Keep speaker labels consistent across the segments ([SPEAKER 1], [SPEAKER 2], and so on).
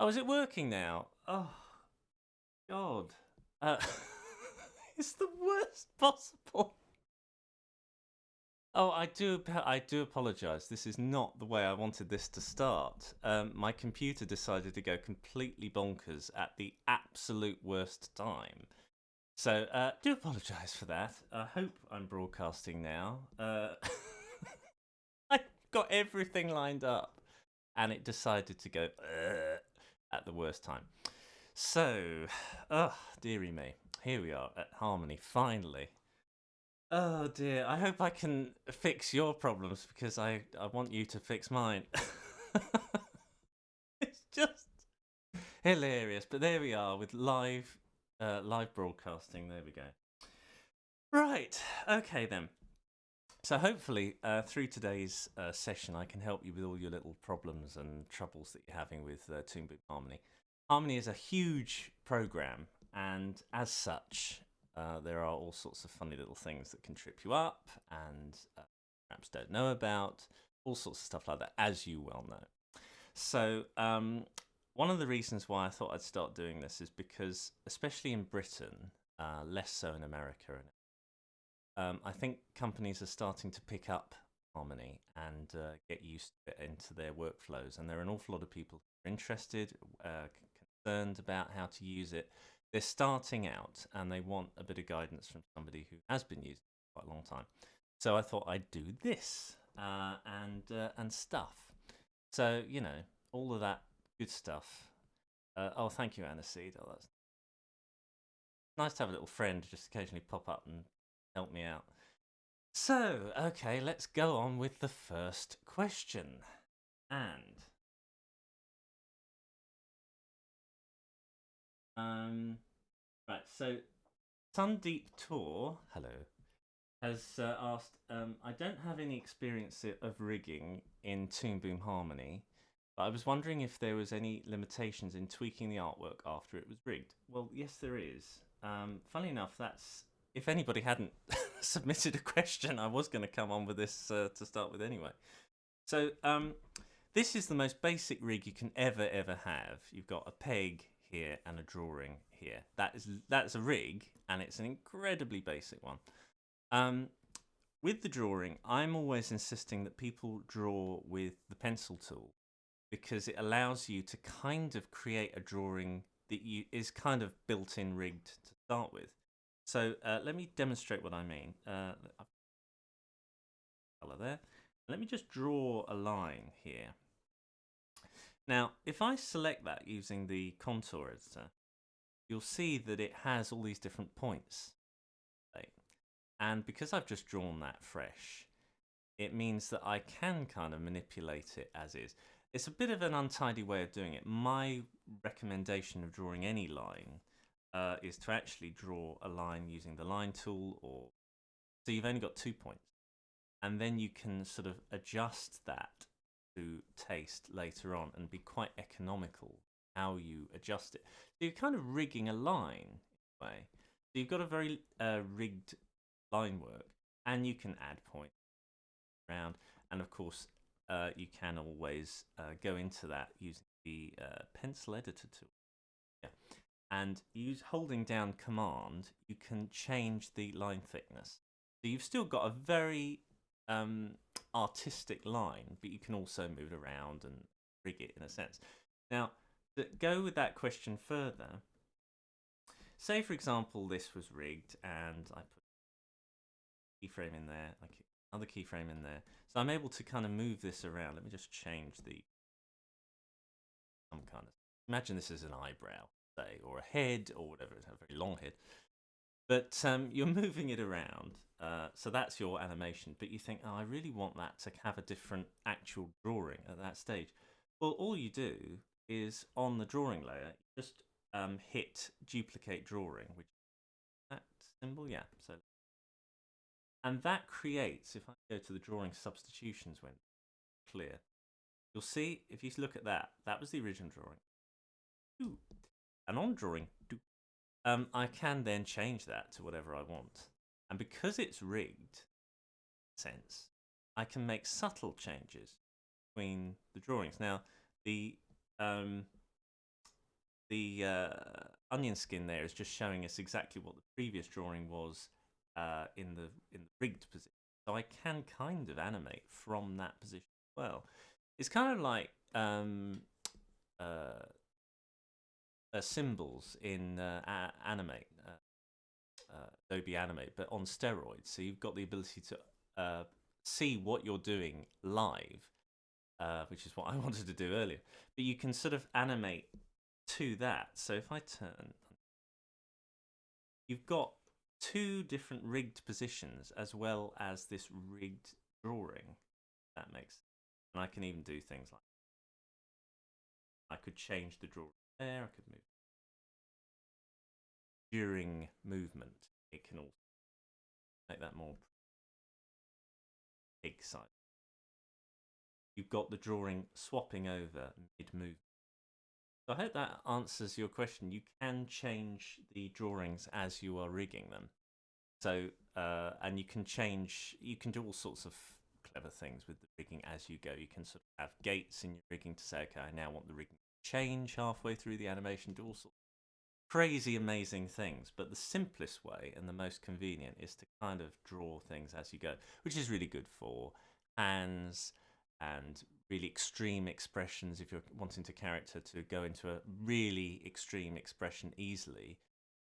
[SPEAKER 1] Oh, is it working now? Oh, God. Uh, it's the worst possible. Oh, I do apologise. This is not the way I wanted this to start. My computer decided to go completely bonkers at the absolute worst time. So, do apologise for that. I hope I'm broadcasting now. I got everything lined up, and it decided to go at the worst time. So, oh, dearie me. Here we are at Harmony, finally. Oh dear, I hope I can fix your problems because I want you to fix mine. It's just hilarious. But there we are with live broadcasting. There we go. Right, okay then. So hopefully through today's session I can help you with all your little problems and troubles that you're having with Toon Boom Harmony. Harmony is a huge program, and as such, there are all sorts of funny little things that can trip you up and perhaps don't know about, all sorts of stuff like that, as you well know. So, one of the reasons why I thought I'd start doing this is because, especially in Britain, less so in America, I think companies are starting to pick up Harmony and get used to it into their workflows, and there are an awful lot of people who are interested, concerned about how to use it. They're starting out and they want a bit of guidance from somebody who has been using it for quite a long time. So I thought I'd do this and stuff. So you know, all of that good stuff. Oh, thank you, Aniseed. Oh, that's nice to have a little friend just occasionally pop up and help me out. So, okay, let's go on with the first question. And right, so Sundeep Tour, hello, has asked, I don't have any experience of rigging in Toon Boom Harmony, but I was wondering if there was any limitations in tweaking the artwork after it was rigged. Well, yes, there is. Funnily enough, that's if anybody hadn't submitted a question, I was going to come on with this to start with anyway. So this is the most basic rig you can ever have. You've got a peg here and a drawing here. That's a rig, and it's an incredibly basic one. With the drawing, I'm always insisting that people draw with the pencil tool because it allows you to kind of create a drawing that is kind of built-in rigged to start with. So let me demonstrate what I mean. Color there. Let me just draw a line here. Now, if I select that using the contour editor, you'll see that it has all these different points. Right? And because I've just drawn that fresh, it means that I can kind of manipulate it as is. It's a bit of an untidy way of doing it. My recommendation of drawing any line is to actually draw a line using the line tool, or so you've only got 2 points. And then you can sort of adjust that to taste later on and be quite economical how you adjust it. So you're kind of rigging a line in a way. So you've got a very rigged line work, and you can add points around. And of course, you can always go into that using the pencil editor tool. Yeah. And holding down Command, you can change the line thickness. So you've still got a very artistic line, but you can also move it around and rig it in a sense. Now, to go with that question further, say for example this was rigged and I put a keyframe in there, I put another keyframe in there, so I'm able to kind of move this around. Let me just change some kind of, imagine this is an eyebrow, say, or a head or whatever, it's a very long head. But you're moving it around, so that's your animation. But you think, oh, I really want that to have a different actual drawing at that stage. Well, all you do is on the drawing layer, just hit duplicate drawing, which is that symbol, yeah. So, and that creates. If I go to the drawing substitutions when clear, you'll see if you look at that, that was the original drawing. And on drawing, I can then change that to whatever I want. And because it's rigged, sense, I can make subtle changes between the drawings. Now, the the onion skin there is just showing us exactly what the previous drawing was in the rigged position. So I can kind of animate from that position as well. It's kind of like symbols in Animate, Adobe Animate, but on steroids. So you've got the ability to see what you're doing live, which is what I wanted to do earlier. But you can sort of animate to that. So if I turn, you've got two different rigged positions as well as this rigged drawing. That makes sense. And I can even do things like I could change the drawing there. I could move during movement. It can also make that more exciting. You've got the drawing swapping over mid-movement. So I hope that answers your question. You can change the drawings as you are rigging them. So, and you can do all sorts of clever things with the rigging as you go. You can sort of have gates in your rigging to say, okay, I now want the rigging to change halfway through the animation, do all sorts of crazy, amazing things. But the simplest way and the most convenient is to kind of draw things as you go, which is really good for hands and really extreme expressions. If you're wanting a character to go into a really extreme expression easily,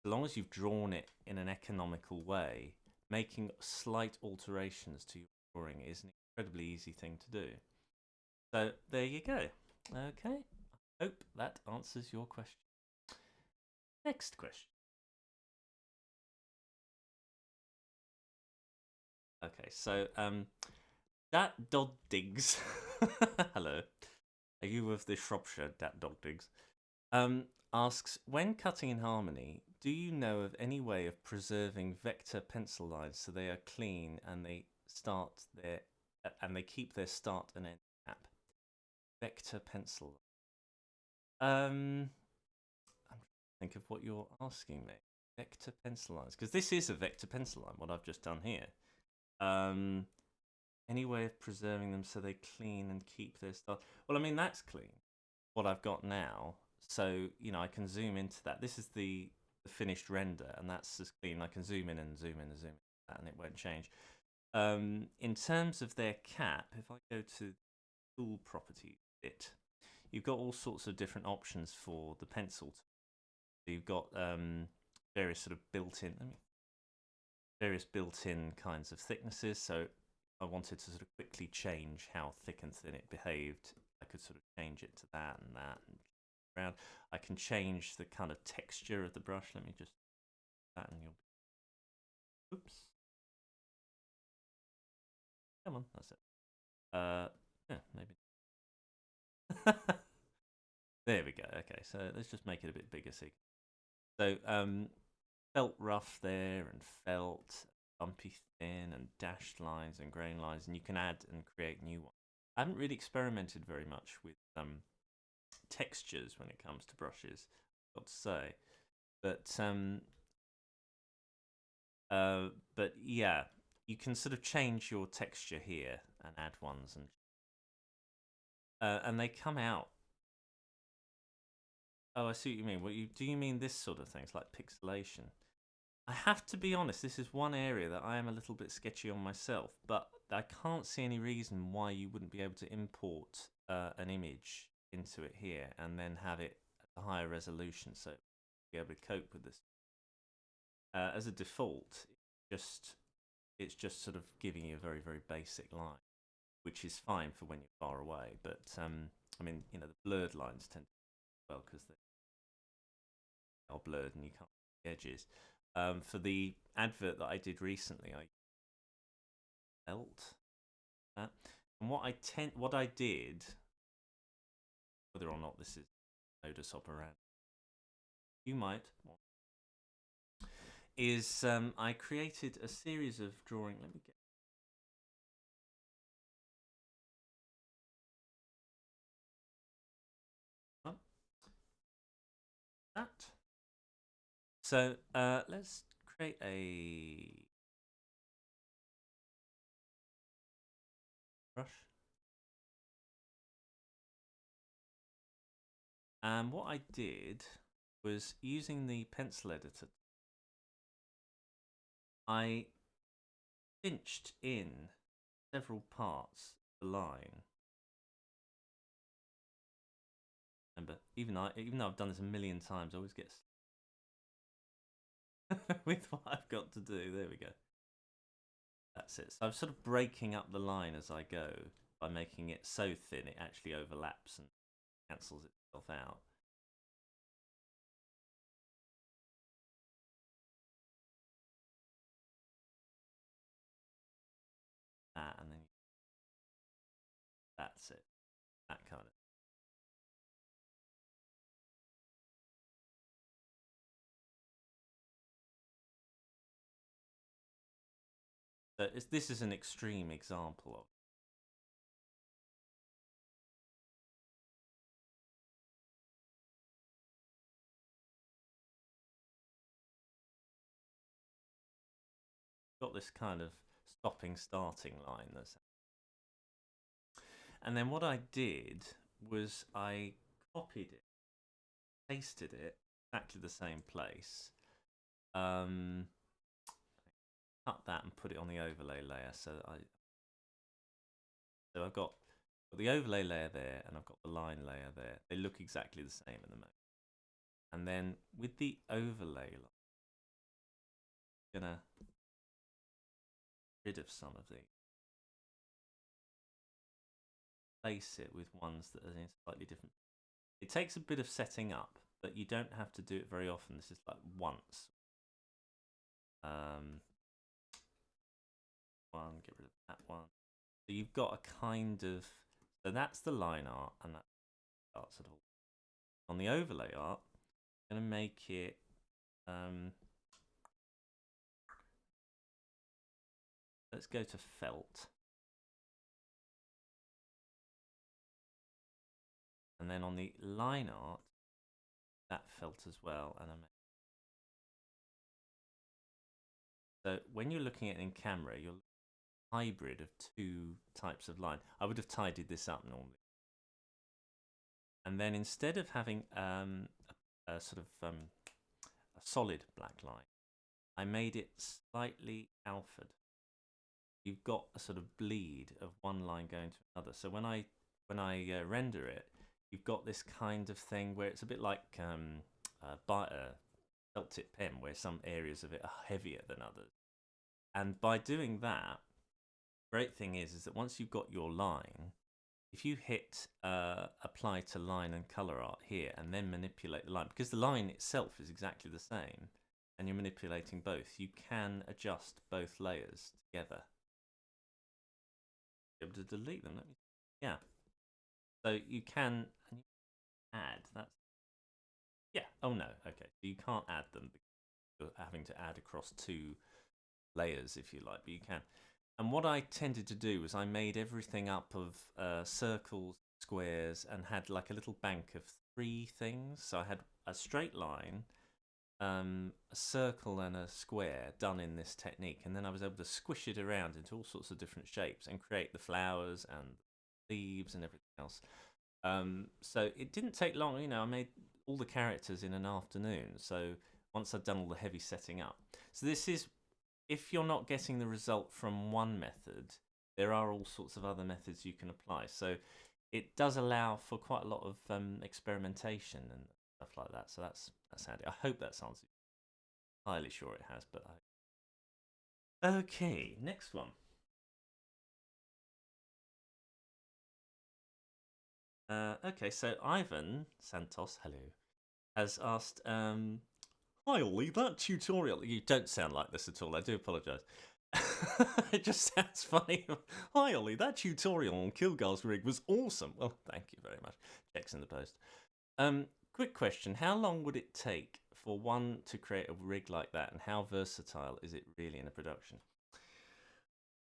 [SPEAKER 1] as long as you've drawn it in an economical way, making slight alterations to your drawing is an incredibly easy thing to do. So there you go. Okay, I hope that answers your question. Next question. Okay, so that dog digs. Hello. Are you of the Shropshire, that dog digs? Asks, when cutting in Harmony, do you know of any way of preserving vector pencil lines so they are clean and they keep their start and end cap? Vector pencil. I'm trying to think of what you're asking me. Vector pencil lines, because this is a vector pencil line. What I've just done here. Any way of preserving them so they clean and keep their start? Well, I mean that's clean. What I've got now. So, I can zoom into that. This is the finished render, and that's as clean. I can zoom in and zoom in and zoom in, and it won't change. In terms of their cap, if I go to tool properties bit, you've got all sorts of different options for the pencil. So you've got various sort of various built-in kinds of thicknesses. So I wanted to sort of quickly change how thick and thin it behaved. I could sort of change it to that and that and around. I can change the kind of texture of the brush. Let me just that and you'll. Oops. Come on, that's it. Yeah, maybe. There we go. Okay, so let's just make it a bit bigger. So felt rough there and felt bumpy thin and dashed lines and grain lines, and you can add and create new ones. I haven't really experimented very much with textures when it comes to brushes, I've got to say, but yeah, you can sort of change your texture here and add ones, and they come out. Oh, I see what you mean. Do you mean this sort of things like pixelation? I have to be honest, this is one area that I am a little bit sketchy on myself, but I can't see any reason why you wouldn't be able to import an image into it here and then have it at a higher resolution, so be able to cope with this. As a default, it's just sort of giving you a very, very basic line, which is fine for when you're far away. But I mean, the blurred lines tend to well because they are blurred and you can't see the edges. For the advert that I did recently, I felt that, and what I did, whether or not this is modus operandi, you might, is I created a series of drawing. Let me get up that. So let's create a brush. And what I did was using the pencil editor. I cinched in several parts of the line. Remember, even though I've done this a million times, I always get with what I've got to do. There we go. That's it. So I'm sort of breaking up the line as I go by making it so thin it actually overlaps and cancels itself out. That, and then that's it. That kind of. So this is an extreme example of. Got this kind of stopping starting line that's. And then what I did was I copied it, pasted it exactly the same place, cut that and put it on the overlay layer. So I've got the overlay layer there, and I've got the line layer there. They look exactly the same at the moment. And then with the overlay line, I'm gonna get rid of some of these. Place it with ones that are in slightly different. It takes a bit of setting up, but you don't have to do it very often. This is like once. One, get rid of that one. So you've got a kind of. So that's the line art, and that starts at all. On the overlay art, I'm going to make it. Let's go to felt. And then on the line art, that felt as well. And so when you're looking at it in camera, you're a hybrid of two types of line. I would have tidied this up normally. And then instead of having a sort of a solid black line, I made it slightly alphaed. You've got a sort of bleed of one line going to another. So when I render it, you've got this kind of thing where it's a bit like felt tip pen, where some areas of it are heavier than others. And by doing that, the great thing is that once you've got your line, if you hit apply to line and color art here and then manipulate the line, because the line itself is exactly the same and you're manipulating both, you can adjust both layers together. Be able to delete them. Yeah. So you can add. That's yeah. Oh no. Okay. So you can't add them because you're having to add across two layers if you like, but you can. And what I tended to do was I made everything up of circles, squares, and had like a little bank of three things. So I had a straight line, a circle, and a square done in this technique. And then I was able to squish it around into all sorts of different shapes and create the flowers and leaves and everything else. So it didn't take long. You know, I made all the characters in an afternoon. So once I'd done all the heavy setting up. So this is, if you're not getting the result from one method, there are all sorts of other methods you can apply. So it does allow for quite a lot of experimentation and stuff like that. So that's handy. I hope that sounds entirely sure it has, but okay, next one. Okay, so Ivan Santos, hello, has asked, hi Ollie, that tutorial. You don't sound like this at all. I do apologise. It just sounds funny. Hi Ollie, that tutorial on Kilgar's rig was awesome. Well, thank you very much. Checks in the post. Quick question: how long would it take for one to create a rig like that, and how versatile is it really in a production?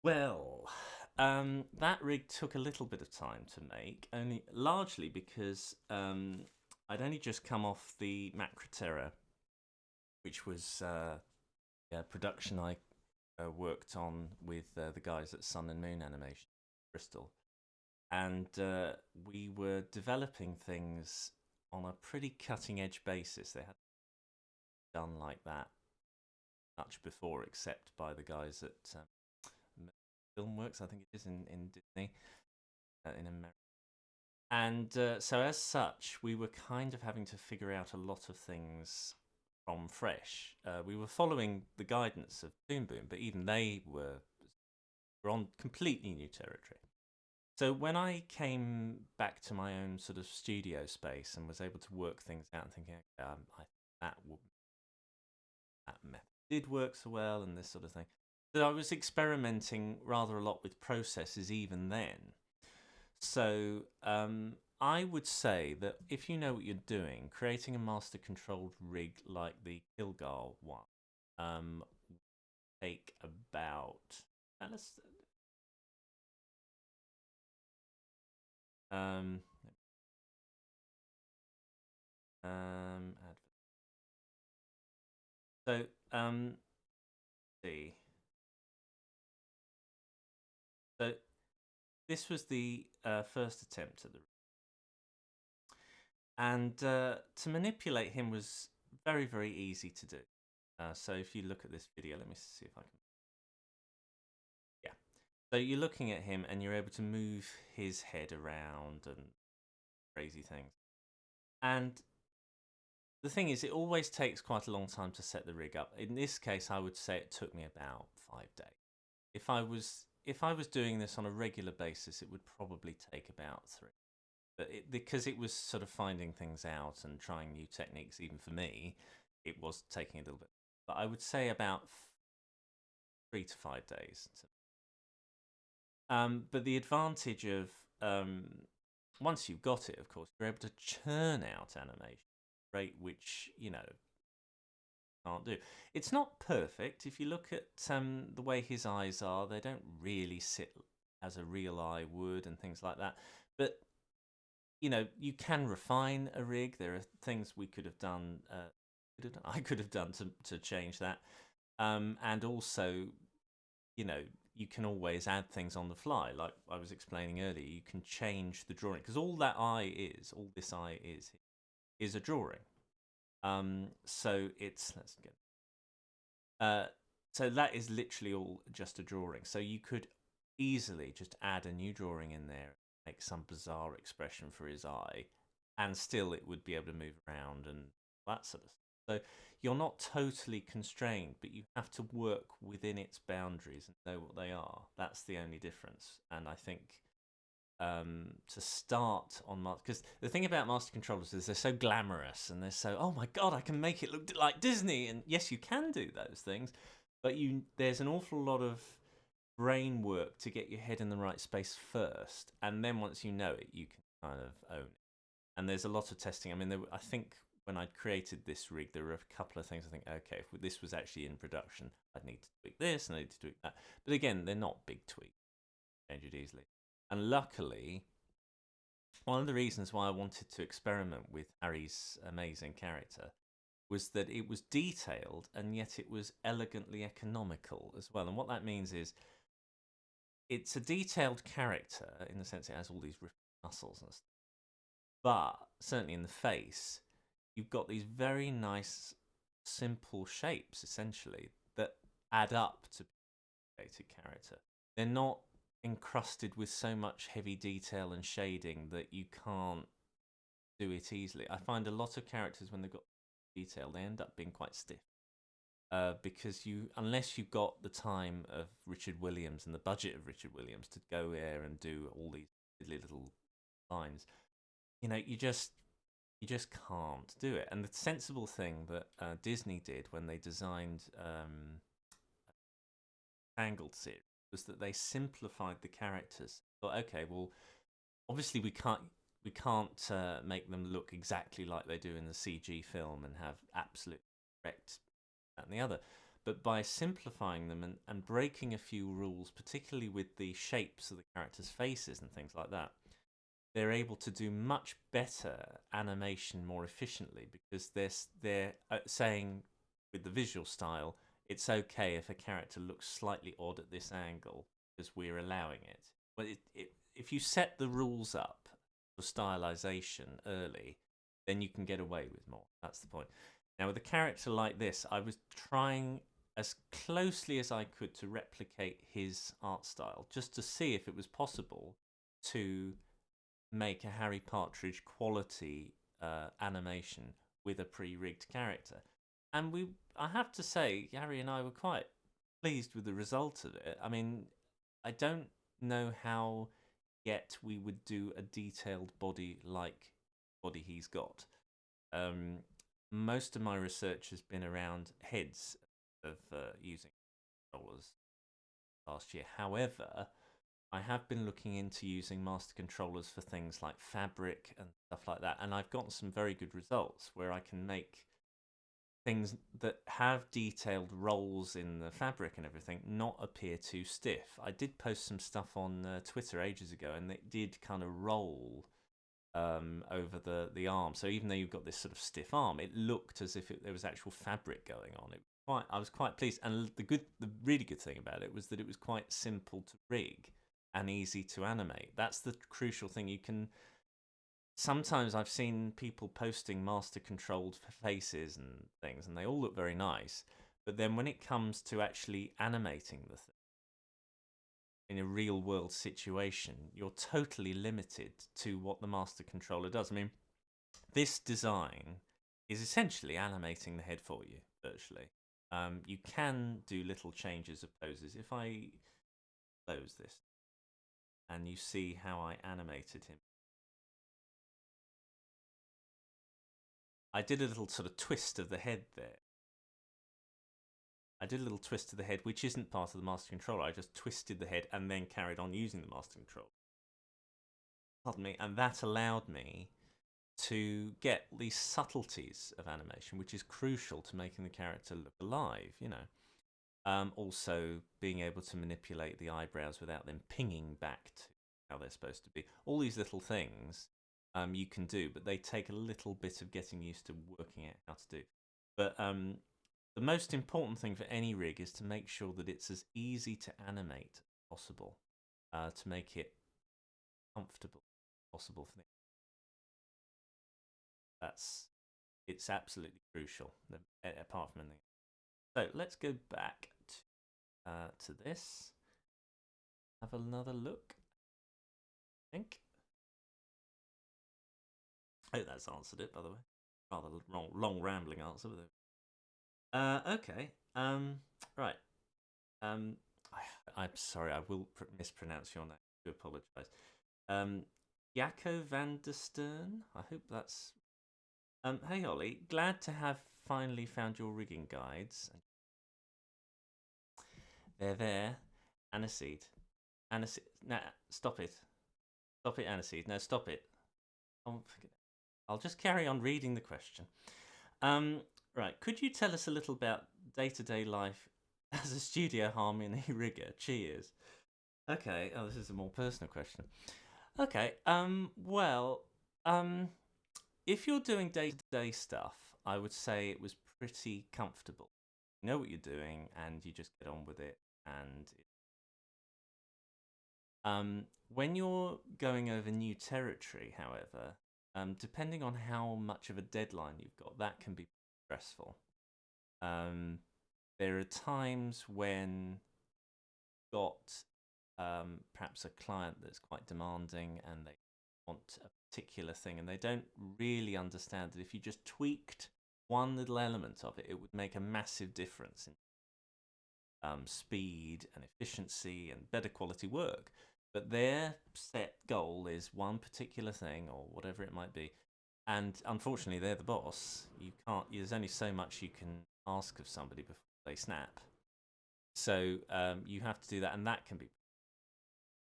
[SPEAKER 1] Well, that rig took a little bit of time to make, only largely because I'd only just come off the Macroterra, which was a production I worked on with the guys at Sun and Moon Animation, Bristol, and we were developing things on a pretty cutting edge basis. They had done like that much before, except by the guys at Filmworks, I think it is in Disney, in America. And so as such, we were kind of having to figure out a lot of things from fresh. We were following the guidance of Toon Boom, but even they were on completely new territory. So when I came back to my own sort of studio space and was able to work things out and thinking, I that method did work so well and this sort of thing. So I was experimenting rather a lot with processes even then. So I would say that if you know what you're doing, creating a master controlled rig like the Kilgar one take about let's um so see. So this was the first attempt at the, and to manipulate him was very, very easy to do. So if you look at this video, let me see if I can. Yeah. So you're looking at him and you're able to move his head around and crazy things. And the thing is, it always takes quite a long time to set the rig up. In this case, I would say it took me about 5 days. If I was doing this on a regular basis, it would probably take about 3. But because it was sort of finding things out and trying new techniques, even for me, it was taking a little bit. But I would say about 3 to 5 days. But the advantage of once you've got it, of course, you're able to churn out animation rate which can't do. It's not perfect. If you look at the way his eyes are, they don't really sit as a real eye would and things like that. But you can refine a rig. There are things we could have done. I could have done to change that, and also, you can always add things on the fly. Like I was explaining earlier, you can change the drawing because all this eye is a drawing. So it's so that is literally all just a drawing. So you could easily just add a new drawing in there, make some bizarre expression for his eye, and still it would be able to move around and that sort of stuff. So you're not totally constrained, but you have to work within its boundaries and know what they are. That's the only difference. And I think to start on master, because the thing about master controllers is they're so glamorous and they're so, oh my god, I can make it look like Disney. And yes, you can do those things, but there's an awful lot of brain work to get your head in the right space first, and then once you know it, you can kind of own it. And there's a lot of testing. I mean, I think when I'd created this rig, there were a couple of things I think, okay, if this was actually in production, I'd need to tweak this and I need to tweak that. But again, they're not big tweaks. Change it easily. And luckily, one of the reasons why I wanted to experiment with Harry's amazing character was that it was detailed and yet it was elegantly economical as well. And what that means is it's a detailed character in the sense it has all these muscles and stuff. But certainly in the face, you've got these very nice, simple shapes, essentially, that add up to a created character. They're not encrusted with so much heavy detail and shading that you can't do it easily. I find a lot of characters, when they've got detail, they end up being quite stiff. Because unless you've got the time of Richard Williams and the budget of Richard Williams to go there and do all these little lines, you just can't do it. And the sensible thing that Disney did when they designed Tangled series was that they simplified the characters. Thought, okay, well, obviously we can't make them look exactly like they do in the CG film and have absolute correct that and the other. But by simplifying them and breaking a few rules, particularly with the shapes of the characters' faces and things like that, they're able to do much better animation more efficiently because they're saying with the visual style, it's okay if a character looks slightly odd at this angle because we're allowing it. But if you set the rules up for stylization early, then you can get away with more. That's the point. Now, with a character like this, I was trying as closely as I could to replicate his art style, just to see if it was possible to make a Harry Partridge quality animation with a pre-rigged character. And I have to say, Harry and I were quite pleased with the result of it. I mean, I don't know how yet we would do a detailed body like body he's got. Most of my research has been around heads of using controllers last year. However, I have been looking into using master controllers for things like fabric and stuff like that, and I've gotten some very good results where I can make things that have detailed rolls in the fabric and everything not appear too stiff. I did post some stuff on Twitter ages ago, and it did kind of roll over the arm. So even though you've got this sort of stiff arm, it looked as if there was actual fabric going on. I was quite pleased, and the really good thing about it was that it was quite simple to rig and easy to animate. That's the crucial thing. You can sometimes I've seen people posting master controlled faces and things, and they all look very nice. But then when it comes to actually animating the thing in a real world situation, you're totally limited to what the master controller does. I mean, this design is essentially animating the head for you, virtually. You can do little changes of poses. If I close this and you see how I animated him, I did a little sort of twist of the head there. I did a little twist of the head, which isn't part of the master controller. I just twisted the head and then carried on using the master controller. Pardon me. And that allowed me to get these subtleties of animation, which is crucial to making the character look alive, you know. Also, being able to manipulate the eyebrows without them pinging back to how they're supposed to be. All these little things you can do, but they take a little bit of getting used to working out how to do. But the most important thing for any rig is to make sure that it's as easy to animate as possible, to make it comfortable as possible for the. It's absolutely crucial. Apart from anything, so let's go back to this. Have another look. I think. Oh, that's answered it, by the way. Rather long rambling answer, but okay. Right. I'm sorry, I will mispronounce your name. I do apologise. Jacco van der Stern. I hope that's. Hey Ollie, glad to have finally found your rigging guides. They're there. Aniseed. Aniseed. Nah, stop it. Stop it, Aniseed. No, stop it. Oh, I'll just carry on reading the question. Right, could you tell us a little about day-to-day life as a Studio Harmony rigger? Cheers. Okay, this is a more personal question. Okay, well, if you're doing day-to-day stuff, I would say it was pretty comfortable. You know what you're doing, and you just get on with it. And when you're going over new territory, however, depending on how much of a deadline you've got, that can be stressful. There are times when you've got perhaps a client that's quite demanding and they want a particular thing and they don't really understand that if you just tweaked one little element of it, it would make a massive difference in speed and efficiency and better quality work. But their set goal is one particular thing or whatever it might be. And unfortunately, they're the boss. You can't. There's only so much you can ask of somebody before they snap. So you have to do that, and that can be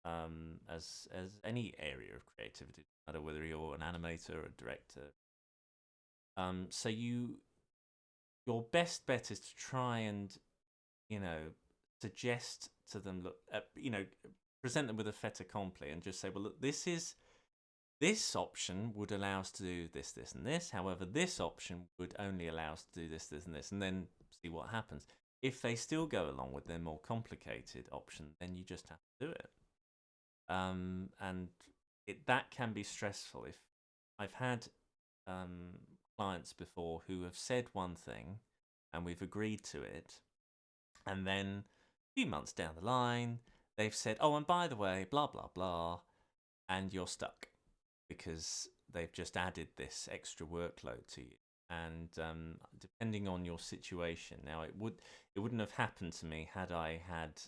[SPEAKER 1] as any area of creativity, no matter whether you're an animator or a director. So your best bet is to try and suggest to them, look, present them with a fait accompli, and just say, well, look, this option would allow us to do this, this, and this. However, this option would only allow us to do this, this, and this, and then see what happens. If they still go along with their more complicated option, then you just have to do it. And that can be stressful. If I've had clients before who have said one thing and we've agreed to it, and then a few months down the line, they've said, oh, and by the way, blah, blah, blah, and you're stuck because they've just added this extra workload to you. And depending on your situation, now it wouldn't have happened to me had I had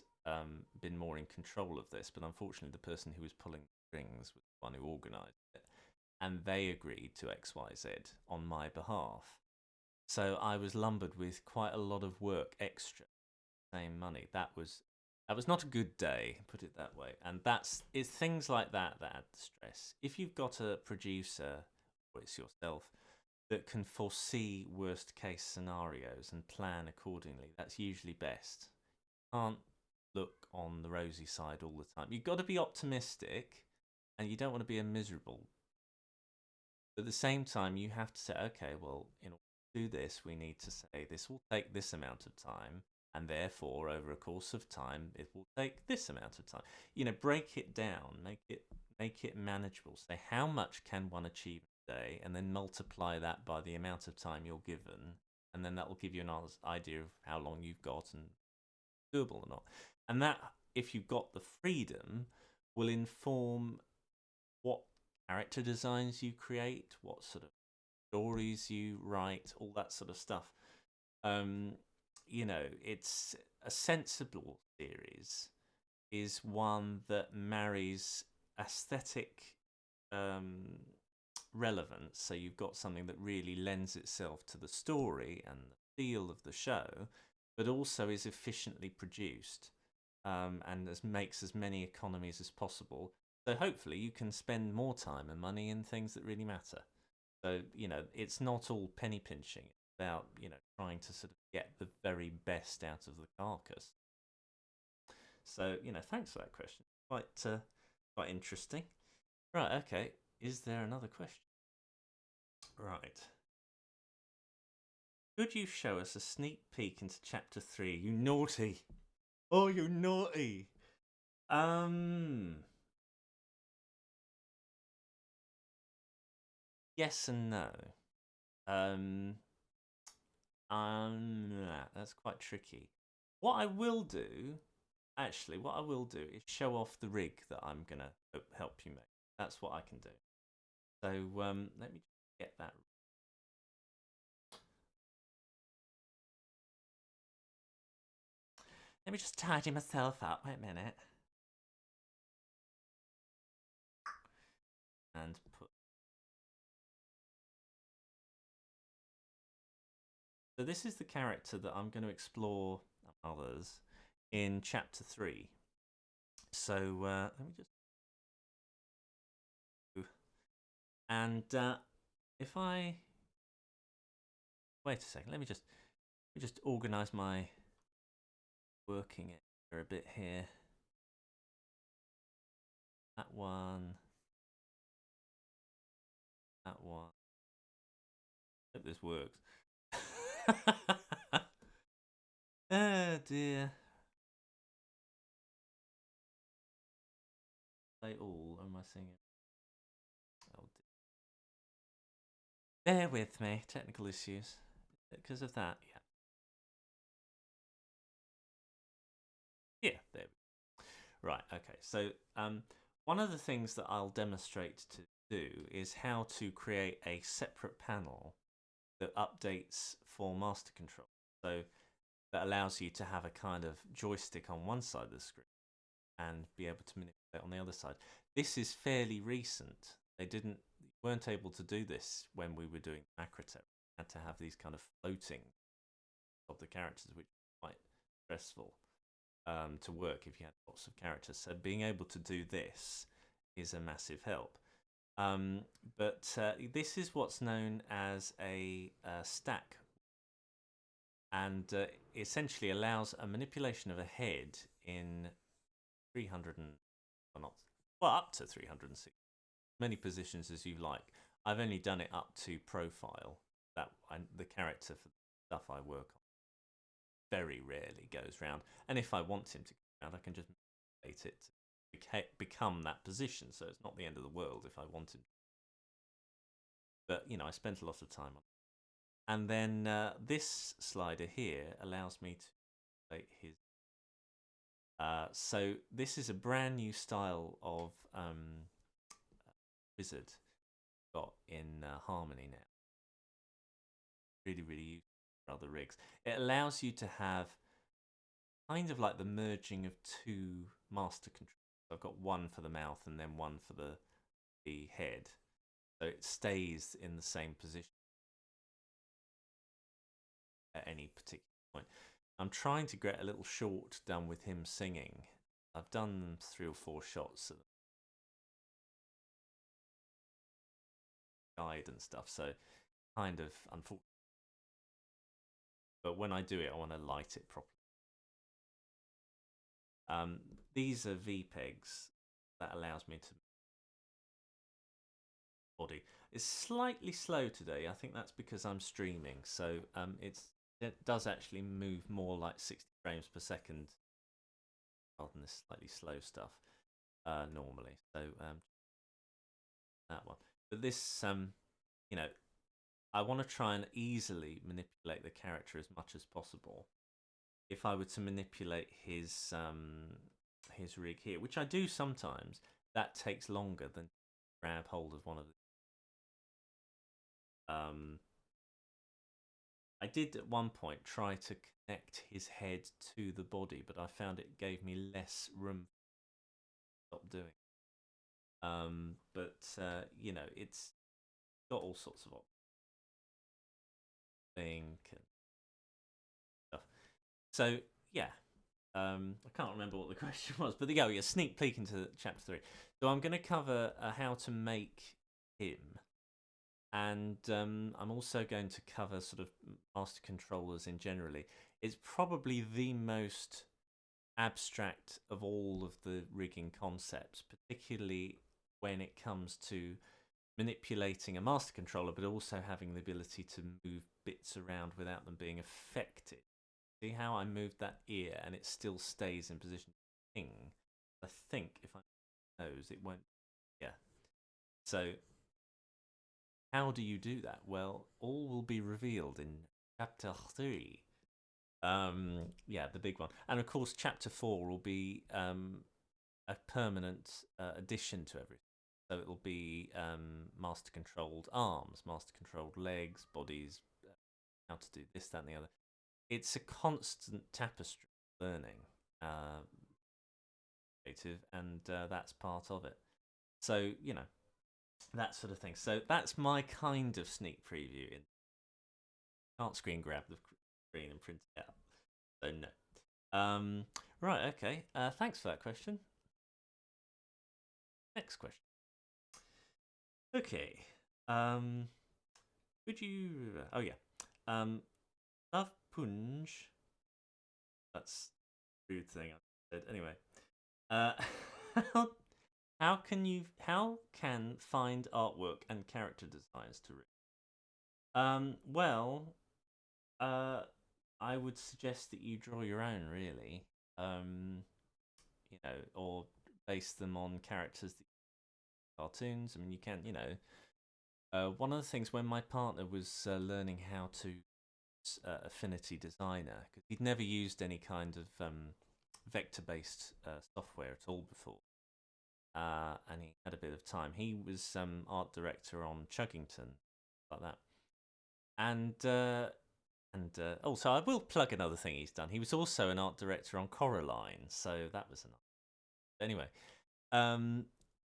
[SPEAKER 1] been more in control of this, but unfortunately the person who was pulling the strings was the one who organised it, and they agreed to XYZ on my behalf. So I was lumbered with quite a lot of work extra, same money. That was not a good day, put it that way. And it's things like that add the stress. If you've got a producer, or it's yourself, that can foresee worst case scenarios and plan accordingly, that's usually best. You can't look on the rosy side all the time. You've got to be optimistic, and you don't want to be a miserable. But at the same time, you have to say, okay, well, in order to do this, we need to say this will take this amount of time, and therefore, over a course of time, it will take this amount of time. Break it down, make it manageable. Say how much can one achieve a day, and then multiply that by the amount of time you're given, and then that will give you an idea of how long you've got and doable or not. And that, if you've got the freedom, will inform what character designs you create, what sort of stories you write, all that sort of stuff. It's a sensible series is one that marries aesthetic relevance, so you've got something that really lends itself to the story and the feel of the show, but also is efficiently produced, and makes as many economies as possible. So hopefully you can spend more time and money in things that really matter. So, it's not all penny pinching. It's about, trying to sort of get the very best out of the carcass. So, thanks for that question. Quite interesting. Right, okay. Is there another question? Right. Could you show us a sneak peek into chapter 3? You naughty. Oh, you naughty. Yes and no. That's quite tricky. What I will do is show off the rig that I'm gonna help you make. That's what I can do. So let me get that. Let me just tidy myself up. Wait a minute. And put. So this is the character that I'm going to explore others in chapter 3. So let me just. And if I wait a second, let me just organize my working area a bit here. That one. That one. Hope this works. Oh dear. Play all. Am I singing? Oh dear. Bear with me. Technical issues. Because of that, yeah. Yeah, there we go. Right, okay. So one of the things that I'll demonstrate to do is how to create a separate panel that updates for master control. So that allows you to have a kind of joystick on one side of the screen and be able to manipulate on the other side. This is fairly recent. They weren't able to do this when we were doing Macrotech. We had to have these kind of floating of the characters, which is quite stressful to work if you had lots of characters. So being able to do this is a massive help. But this is what's known as a stack, and essentially allows a manipulation of a head in 300 and up to 360, many positions as you like. I've only done it up to profile. The character for the stuff I work on very rarely goes round, and if I want him to go round, I can just manipulate it to become that position. So it's not the end of the world if I want him. But I spent a lot of time on And then this slider here allows me to create his. So this is a brand new style of wizard got in Harmony now. Really, really useful for other rigs. It allows you to have kind of like the merging of two master controls. I've got one for the mouth and then one for the head. So it stays in the same position at any particular point. I'm trying to get a little short done with him singing. I've done 3 or 4 shots of guide and stuff, so kind of unfortunate. But when I do it, I want to light it properly. These are V-pegs that allows me to body. It's slightly slow today. I think that's because I'm streaming, so it does actually move more like 60 frames per second rather than this slightly slow stuff normally. So that one. But this, you know, I want to try and easily manipulate the character as much as possible. If I were to manipulate his rig here, which I do sometimes, that takes longer than grab hold of one of the. I did at one point try to connect his head to the body, but I found it gave me less room to stop doing. But you know, it's got all sorts of thing and stuff. So yeah, I can't remember what the question was, but there you go. Yeah, sneak peek into chapter 3. So I'm going to cover how to make him, and I'm also going to cover sort of master controllers in generally. It's probably the most abstract of all of the rigging concepts, particularly when it comes to manipulating a master controller, but also having the ability to move bits around without them being affected. See how I moved that ear and it still stays in position. I think if I nose, it won't. Yeah. So how do you do that? Well, all will be revealed in chapter 3. Yeah, the big one. And of course, chapter 4 will be a permanent addition to everything. So it'll be master controlled arms, master controlled legs, bodies, how to do this, that, and the other. It's a constant tapestry learning, and that's part of it. So, you know, that sort of thing. So that's my kind of sneak preview. Can't screen grab the screen and print it out. So no. Right, okay. Thanks for that question. Next question. Okay. Could you? Oh yeah. Love Punj. That's a rude thing I said. Anyway. How how can find artwork and character designs to read? Well, I would suggest that you draw your own, really. You know, or base them on characters, cartoons. I mean, you can, you know. One of the things when my partner was learning how to Affinity Designer, because he'd never used any kind of vector-based software at all before, and he had a bit of time. He was art director on Chuggington, like that, and also I will plug another thing he's done. He was also an art director on Coraline, so that was enough. Anyway,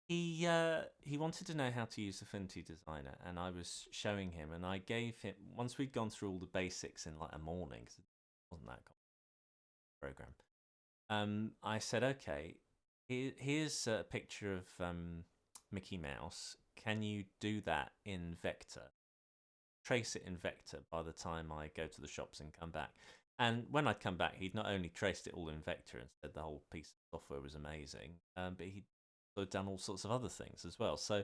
[SPEAKER 1] he wanted to know how to use Affinity Designer, and I was showing him, and I gave him, once we'd gone through all the basics in like a morning, because it wasn't that program. I said, okay, here's a picture of Mickey Mouse. Can you do that in vector? Trace it in vector by the time I go to the shops and come back. And when I'd come back, he'd not only traced it all in vector and said the whole piece of software was amazing, but he'd done all sorts of other things as well. So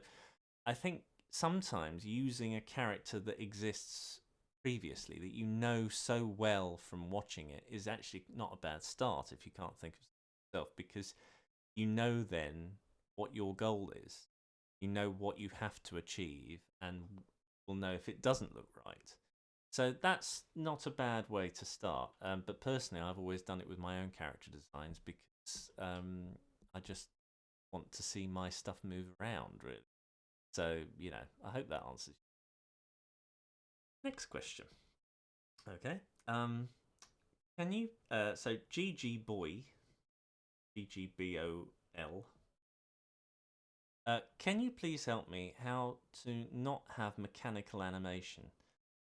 [SPEAKER 1] I think sometimes using a character that exists previously, that you know so well from watching it, is actually not a bad start if you can't think of yourself, because you know then what your goal is. You know what you have to achieve, and will know if it doesn't look right. So that's not a bad way to start. But personally, I've always done it with my own character designs because I just want to see my stuff move around, really. So, I hope that answers. Next question. Okay. Can you, so GG Boy, GGBOL, can you please help me how to not have mechanical animation?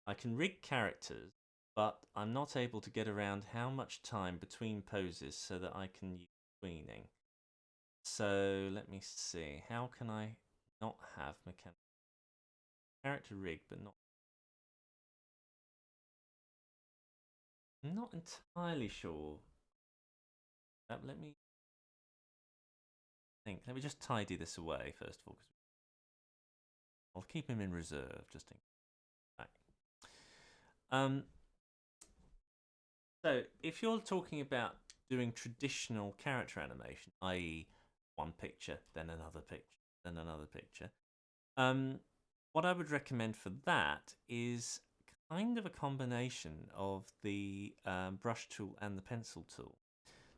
[SPEAKER 1] I can rig characters, but I'm not able to get around how much time between poses so that I can use tweening. So let me see. How can I not have mechanical character rig, but not? I'm not entirely sure. Let me think. Let me just tidy this away first of all. I'll keep him in reserve just in fact. So if you're talking about doing traditional character animation, i.e., one picture, then another picture, then another picture, what I would recommend for that is kind of a combination of the brush tool and the pencil tool.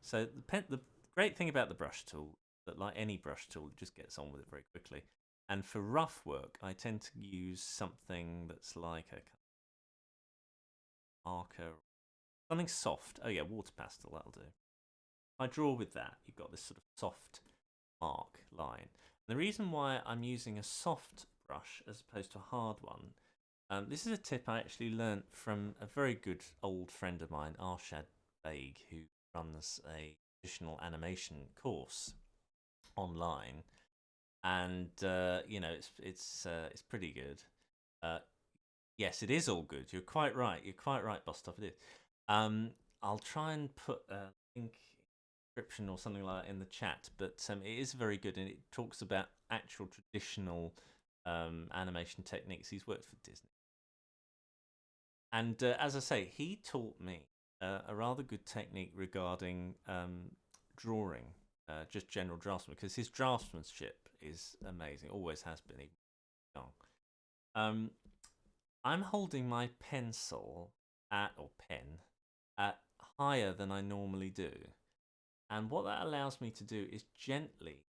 [SPEAKER 1] So the great thing about the brush tool, that like any brush tool, it just gets on with it very quickly. And for rough work, I tend to use something that's like a marker, something soft. Oh yeah, water pastel, that'll do. If I draw with that, you've got this sort of soft mark line. And the reason why I'm using a soft brush as opposed to a hard one, this is a tip I actually learnt from a very good old friend of mine, Arshad Baig, who runs a traditional animation course online, and it's pretty good. Yes, it is all good. You're quite right. You're quite right, Bostov. It is. I'll try and put a link description or something like that in the chat, but it is very good, and it talks about actual traditional animation techniques. He's worked for Disney, and as I say, he taught me a rather good technique regarding drawing, just general draftsman, because his draftsmanship is amazing. Always has been. Even young. I'm holding my pencil or pen at higher than I normally do. And what that allows me to do is gently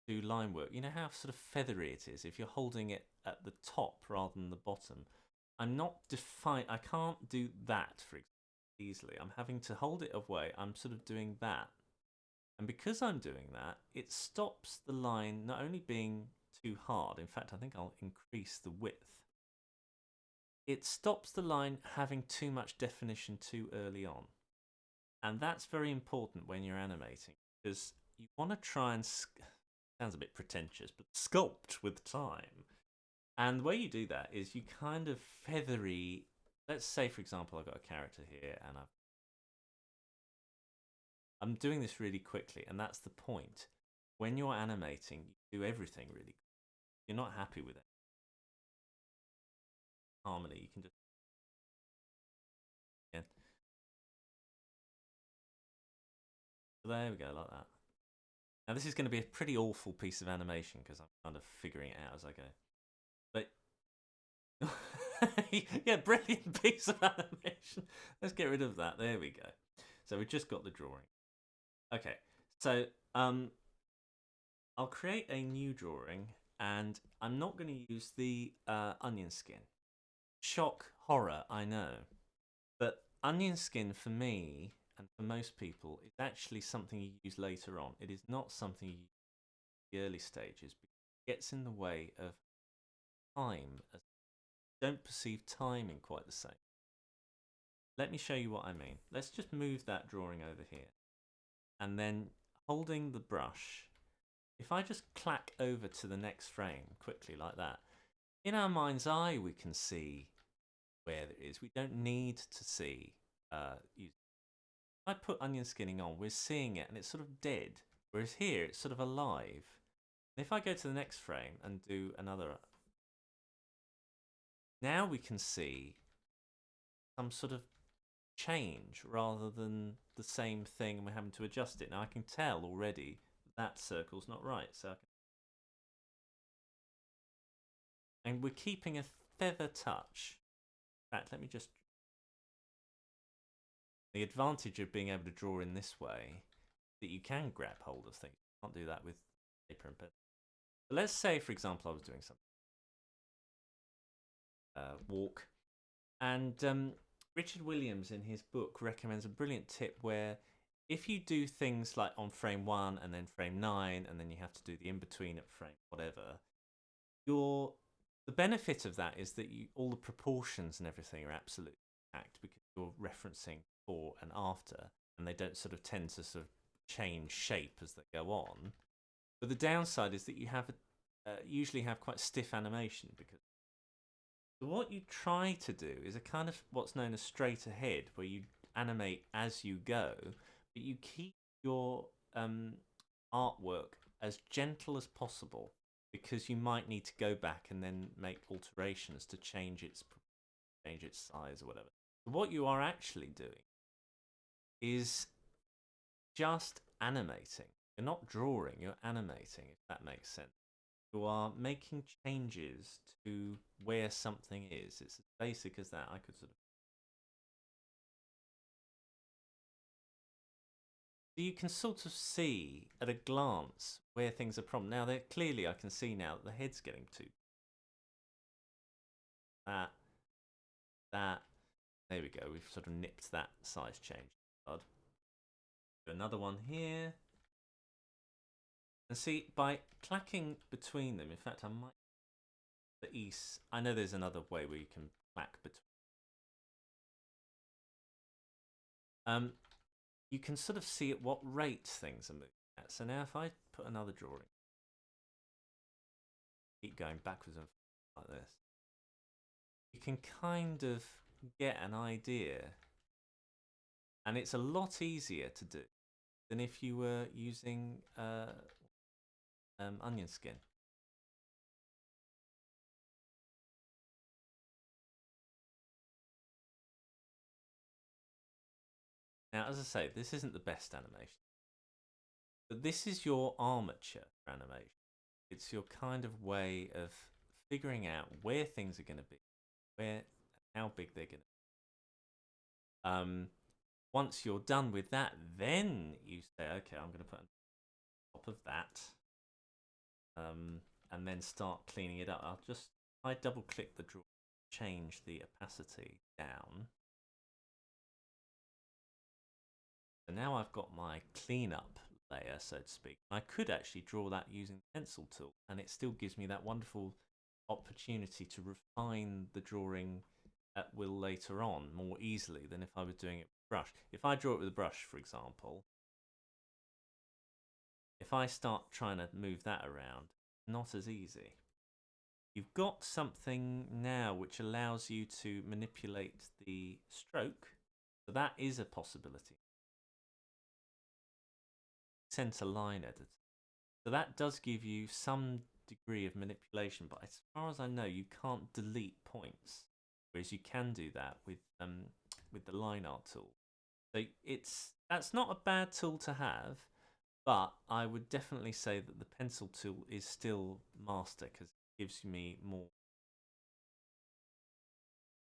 [SPEAKER 1] do line work. You know how sort of feathery it is if you're holding it at the top rather than the bottom. I'm not I can't do that, for example, easily. I'm having to hold it away. I'm sort of doing that. And because I'm doing that, it stops the line not only being too hard, in fact, I think I'll increase the width. It stops the line having too much definition too early on. And that's very important when you're animating, because you want to try and, sounds a bit pretentious, but sculpt with time. And the way you do that is you kind of feathery, let's say, for example, I've got a character here and I'm doing this really quickly, and that's the point. When you're animating, you do everything really quickly. You're not happy with it. Harmony, you can just, yeah. So there we go, like that. Now this is going to be a pretty awful piece of animation because I'm kind of figuring it out as I go. But yeah, brilliant piece of animation. Let's get rid of that. There we go. So we've just got the drawing. Okay, so I'll create a new drawing, and I'm not going to use the onion skin. Shock, horror, I know. But onion skin for me and for most people is actually something you use later on. It is not something you use in the early stages because it gets in the way of time. Don't perceive time in quite the same. Let me show you what I mean. Let's just move that drawing over here. And then holding the brush, if I just clack over to the next frame quickly like that, in our mind's eye we can see where it is. We don't need to see. If I put onion skinning on, we're seeing it and it's sort of dead. Whereas here it's sort of alive. And if I go to the next frame and do another, now we can see some sort of change rather than the same thing and we're having to adjust it. Now I can tell already that circle's not right. And we're keeping a feather touch fact, let me just... The advantage of being able to draw in this way is that you can grab hold of things. You can't do that with paper and pen. But let's say, for example, I was doing something. Walk. And Richard Williams, in his book, recommends a brilliant tip where if you do things like on frame 1 and then frame 9, and then you have to do the in-between at frame whatever, the benefit of that is that all the proportions and everything are absolutely exact because you're referencing before and after, and they don't sort of tend to sort of change shape as they go on. But the downside is that you have usually have quite stiff animation because what you try to do is a kind of what's known as straight ahead, where you animate as you go, but you keep your artwork as gentle as possible because you might need to go back and then make alterations to change its size or whatever. So what you are actually doing is just animating. You're not drawing, you're animating, if that makes sense. You are making changes to where something is. It's as basic as that. I could sort of... So you can sort of see at a glance where things are from. Now, clearly I can see now that the head's getting too... That. There we go. We've sort of nipped that size change. Do another one here. And see, by clacking between them, in fact, I might... The east. I know there's another way where you can clack between. You can sort of see at what rate things are moving at. So now if I put another drawing, keep going backwards and forwards like this, you can kind of get an idea. And it's a lot easier to do than if you were using onion skin. Now, as I say, this isn't the best animation, but this is your armature for animation. It's your kind of way of figuring out where things are going to be, how big they're going to be. Once you're done with that, then you say, okay, I'm going to put on top of that, and then start cleaning it up. I double click the draw, change the opacity down. So now I've got my cleanup layer, so to speak. I could actually draw that using the pencil tool, and it still gives me that wonderful opportunity to refine the drawing at will later on more easily than if I was doing it with a brush. If I draw it with a brush, for example, if I start trying to move that around, not as easy. You've got something now which allows you to manipulate the stroke, so that is a possibility. Center line editor. So that does give you some degree of manipulation, but as far as I know, you can't delete points, whereas you can do that with the line art tool. So that's not a bad tool to have, but I would definitely say that the pencil tool is still master because it gives me more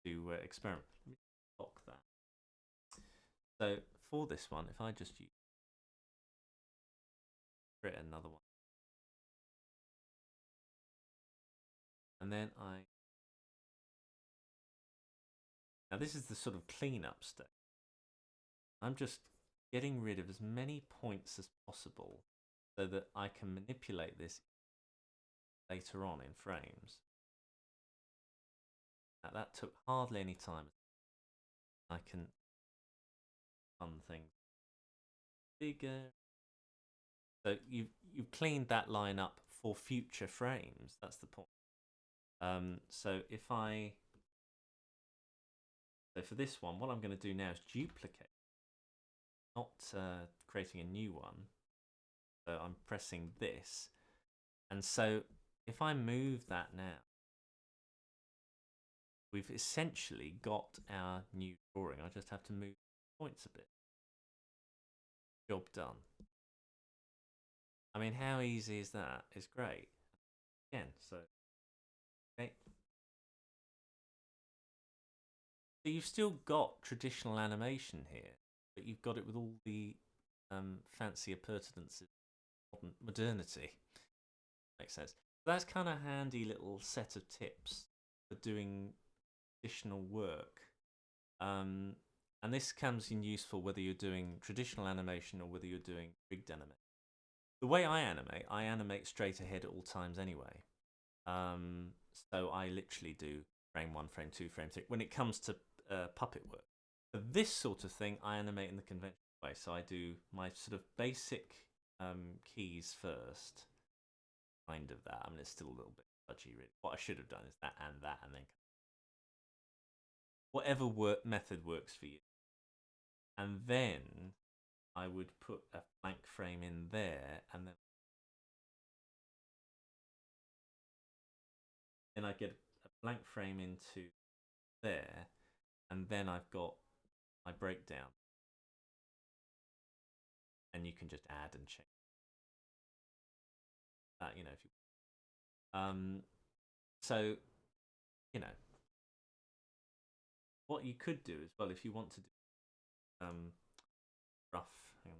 [SPEAKER 1] to experiment. Let me lock that. So for this one, if I just create another one, and then now this is the sort of cleanup step. I'm just getting rid of as many points as possible so that I can manipulate this later on in frames. Now that took hardly any time. I can fun things bigger. So you've cleaned that line up for future frames. That's the point. So for this one, what I'm going to do now is duplicate, not creating a new one. So I'm pressing this, and so if I move that now, we've essentially got our new drawing. I just have to move points a bit. Job done. I mean, how easy is that? It's great. Again, so okay. So you've still got traditional animation here, but you've got it with all the fancy appurtenances of modernity. Makes sense. That's kind of handy little set of tips for doing additional work. Um, and this comes in useful whether you're doing traditional animation or whether you're doing rigged animation. The way I animate straight ahead at all times anyway. Um, so I literally do frame one, frame two, frame three. When it comes to puppet work, for this sort of thing, I animate in the conventional way. So I do my sort of basic keys first, kind of that. I mean, it's still a little bit fudgy, really. What I should have done is that, and then whatever method works for you. And then I would put a blank frame in there, and then I get a blank frame into there, and then I've got my breakdown, and you can just add and change that, if you. So you know what you could do as well if you want to do um, rough. Hang on.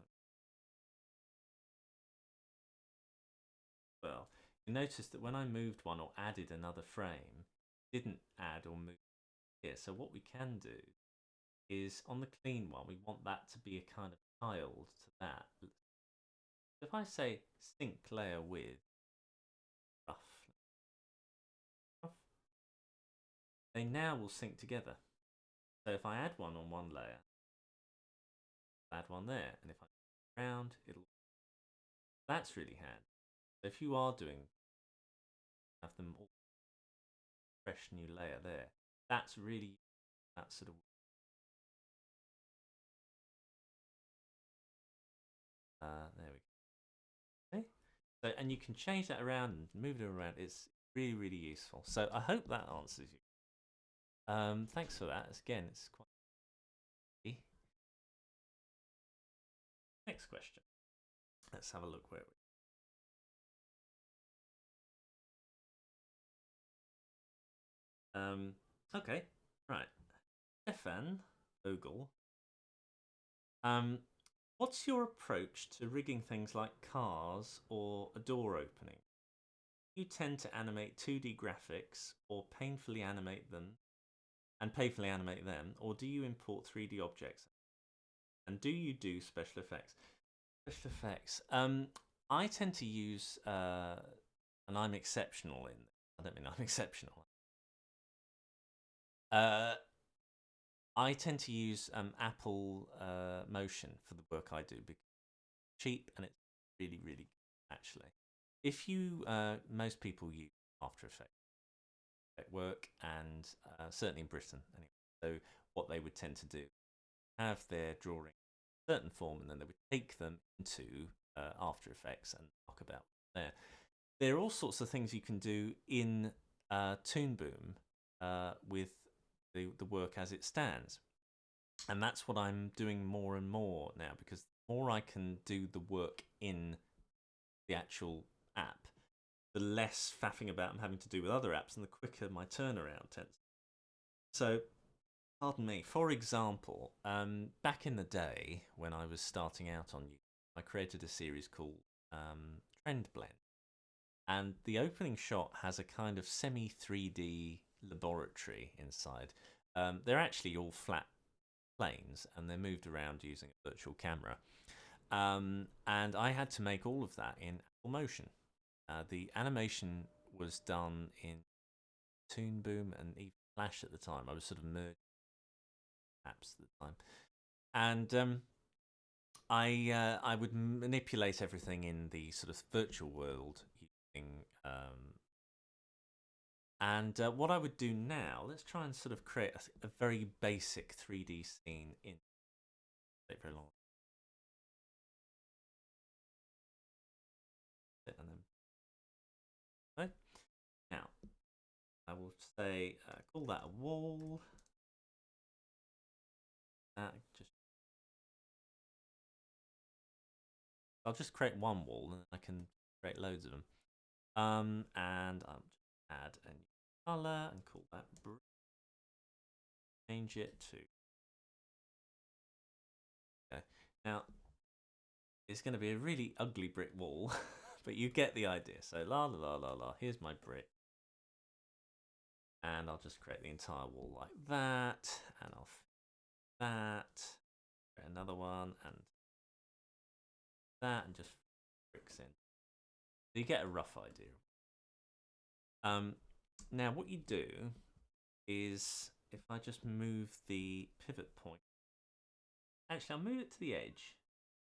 [SPEAKER 1] Well, you notice that when I moved one or added another frame, it didn't add or move here. So what we can do is on the clean one, we want that to be a kind of child to that. If I say sync layer with rough, rough, they now will sync together. So if I add one on one layer, add one there, and if I go around, it'll. That's really handy. So if you are doing, have them all fresh new layer there. That's really that sort of. There we go. Okay. So and you can change that around and move it around. It's really really useful. So I hope that answers you. Thanks for that. Again, it's quite. Easy. Next question. Let's have a look where. Okay. Right. Stefan Ogle. Um, what's your approach to rigging things like cars or a door opening? Do you tend to animate 2D graphics or painfully animate them, or do you import 3D objects? And do you do special effects? Special effects. I tend to use, and I'm exceptional in. I don't mean I'm exceptional. Uh, I tend to use Apple Motion for the work I do because it's cheap and it's really, really good, actually. If you, most people use After Effects at work, and certainly in Britain, anyway. So what they would tend to do have their drawing in a certain form, and then they would take them into After Effects and talk about there. There are all sorts of things you can do in Toon Boom with the work as it stands. And that's what I'm doing more and more now, because the more I can do the work in the actual app, the less faffing about I'm having to do with other apps, and the quicker my turnaround tends. So, pardon me. For example, back in the day when I was starting out on YouTube, I created a series called Trend Blend, and the opening shot has a kind of semi 3D laboratory inside. They're actually all flat planes, and they're moved around using a virtual camera. And I had to make all of that in Apple Motion. The animation was done in Toon Boom and even Flash at the time. I was sort of merging apps at the time, and I would manipulate everything in the sort of virtual world using. And what I would do now, let's try and sort of create a very basic 3D scene in. Take very long. And then, okay. Now, I will say, call that a wall. Just, I'll just create one wall, and I can create loads of them. And I'll just add a new color and call that change it to. Okay. Now, it's going to be a really ugly brick wall, but you get the idea. So la la la la la. Here's my brick, and I'll just create the entire wall like that, and I'll that, another one, and that, and just bricks in. So you get a rough idea. Now what you do is, if I just move the pivot point, actually I'll move it to the edge.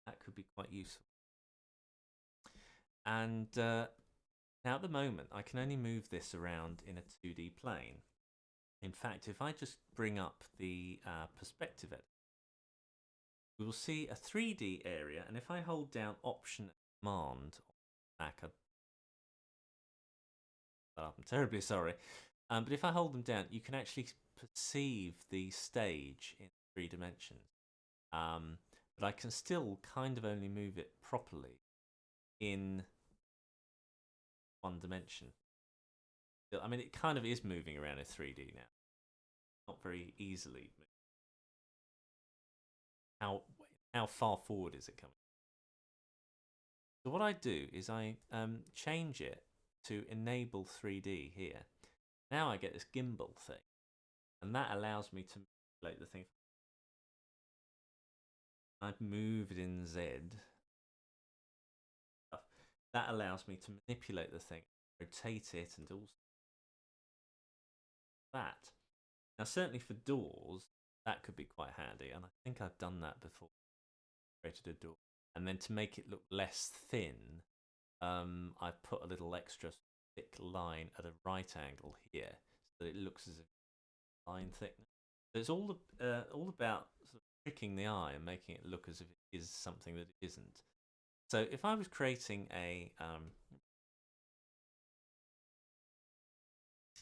[SPEAKER 1] That could be quite useful. And now at the moment I can only move this around in a 2D plane. In fact, if I just bring up the perspective editor, we will see a 3D area, and if I hold down Option Command back, I'm terribly sorry, but if I hold them down, you can actually perceive the stage in 3 dimensions. But I can still kind of only move it properly in 1 dimension. I mean, it kind of is moving around in 3D now. Not very easily. How far forward is it coming? So what I do is I change it to enable 3D here. Now I get this gimbal thing, and that allows me to manipulate the thing. I've moved in Z. That allows me to manipulate the thing, rotate it, and also that. Now, certainly for doors, that could be quite handy, and I think I've done that before. Created a door, and then to make it look less thin, I've put a little extra thick line at a right angle here, so that it looks as if line thickness. So it's all about sort of tricking the eye and making it look as if it is something that it isn't. So if I was creating a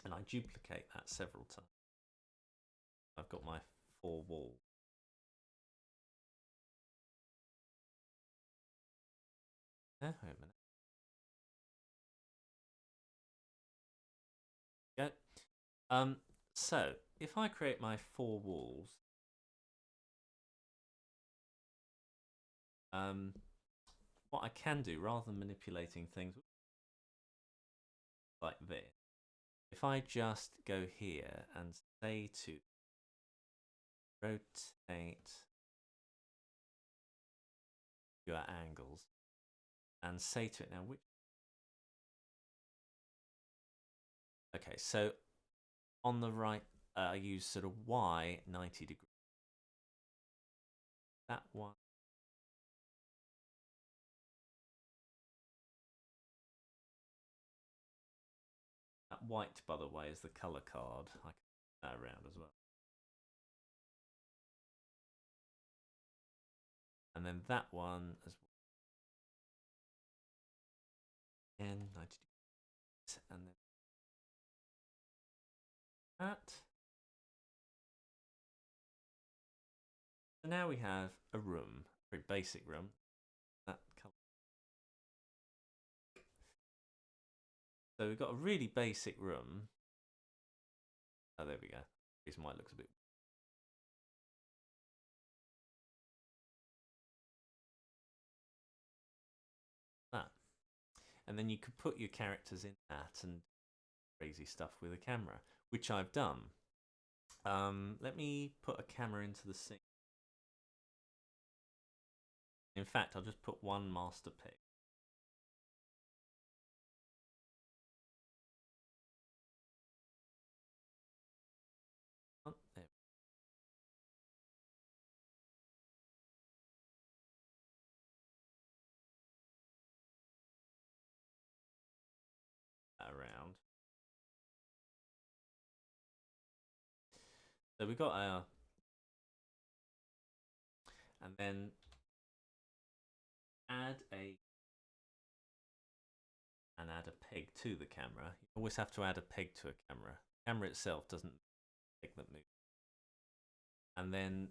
[SPEAKER 1] and I duplicate that several times, I've got my 4 walls. Wait a minute. Go. So if I create my 4 walls, what I can do, rather than manipulating things like this, if I just go here and say to rotate your angles, and say to it now which. Okay, so on the right, I use sort of Y 90 degrees. That one. That white, by the way, is the color card. I can put that around as well. And then that one as well. Again, 90 degrees. And then that. So now we have a room, a very basic room. That color. So we've got a really basic room. Oh, there we go. The reason why it looks a bit. That. And then you could put your characters in that and crazy stuff with a camera, which I've done. Let me put a camera into the scene. In fact, I'll just put one master pick. Oh, there. Around. So we've got our, and then add a peg to the camera. You always have to add a peg to a camera. The camera itself doesn't peg that move. And then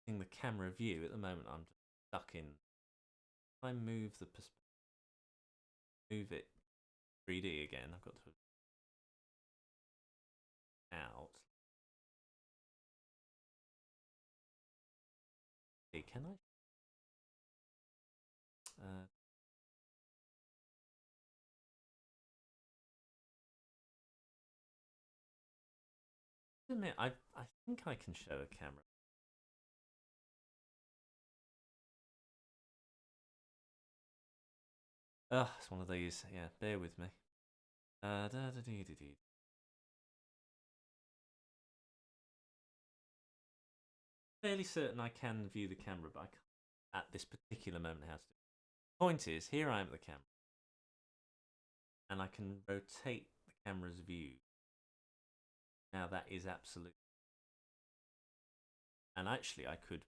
[SPEAKER 1] using the camera view, at the moment I'm just stuck in. If I move the perspective, move it 3D again, I've got to out. see, can I? Admit, I think I can show a camera. It's one of these. Yeah, bear with me. Fairly certain I can view the camera, but I can't at this particular moment how to do it. Point is, here I am at the camera, and I can rotate the camera's view. Now that is absolute. And actually, I could.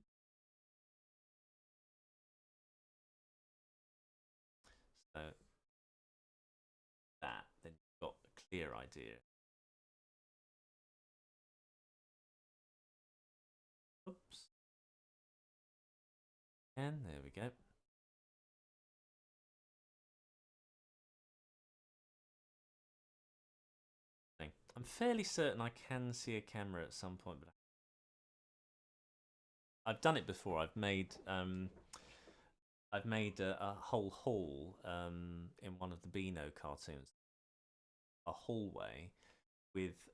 [SPEAKER 1] So that, then you've got a clear idea. Oops. And there we go. I'm fairly certain I can see a camera at some point, but I've done it before. I've made a whole hall in one of the Beano cartoons, a hallway with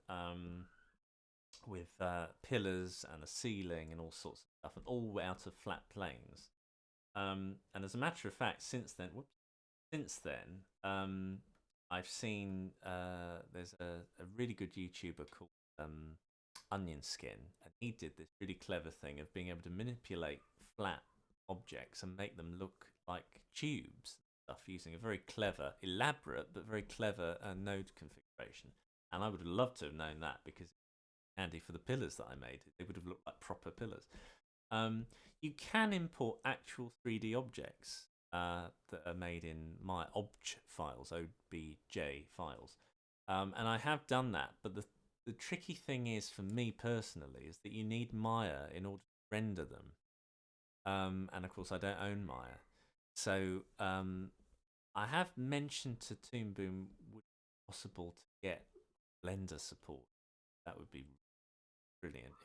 [SPEAKER 1] pillars and a ceiling and all sorts of stuff, and all out of flat planes. And as a matter of fact, since then, I've seen there's a really good YouTuber called Onion Skin, and he did this really clever thing of being able to manipulate flat objects and make them look like tubes stuff using a very clever, elaborate but very clever node configuration. And I would have loved to have known that because it's handy for the pillars that I made. They would have looked like proper pillars. You can import actual 3D objects that are made in my obj files, OBJ files, and I have done that. But the tricky thing is, for me personally, is that you need Maya in order to render them, and of course I don't own Maya, so I have mentioned to Toon Boom would it be possible to get Blender support. That would be brilliant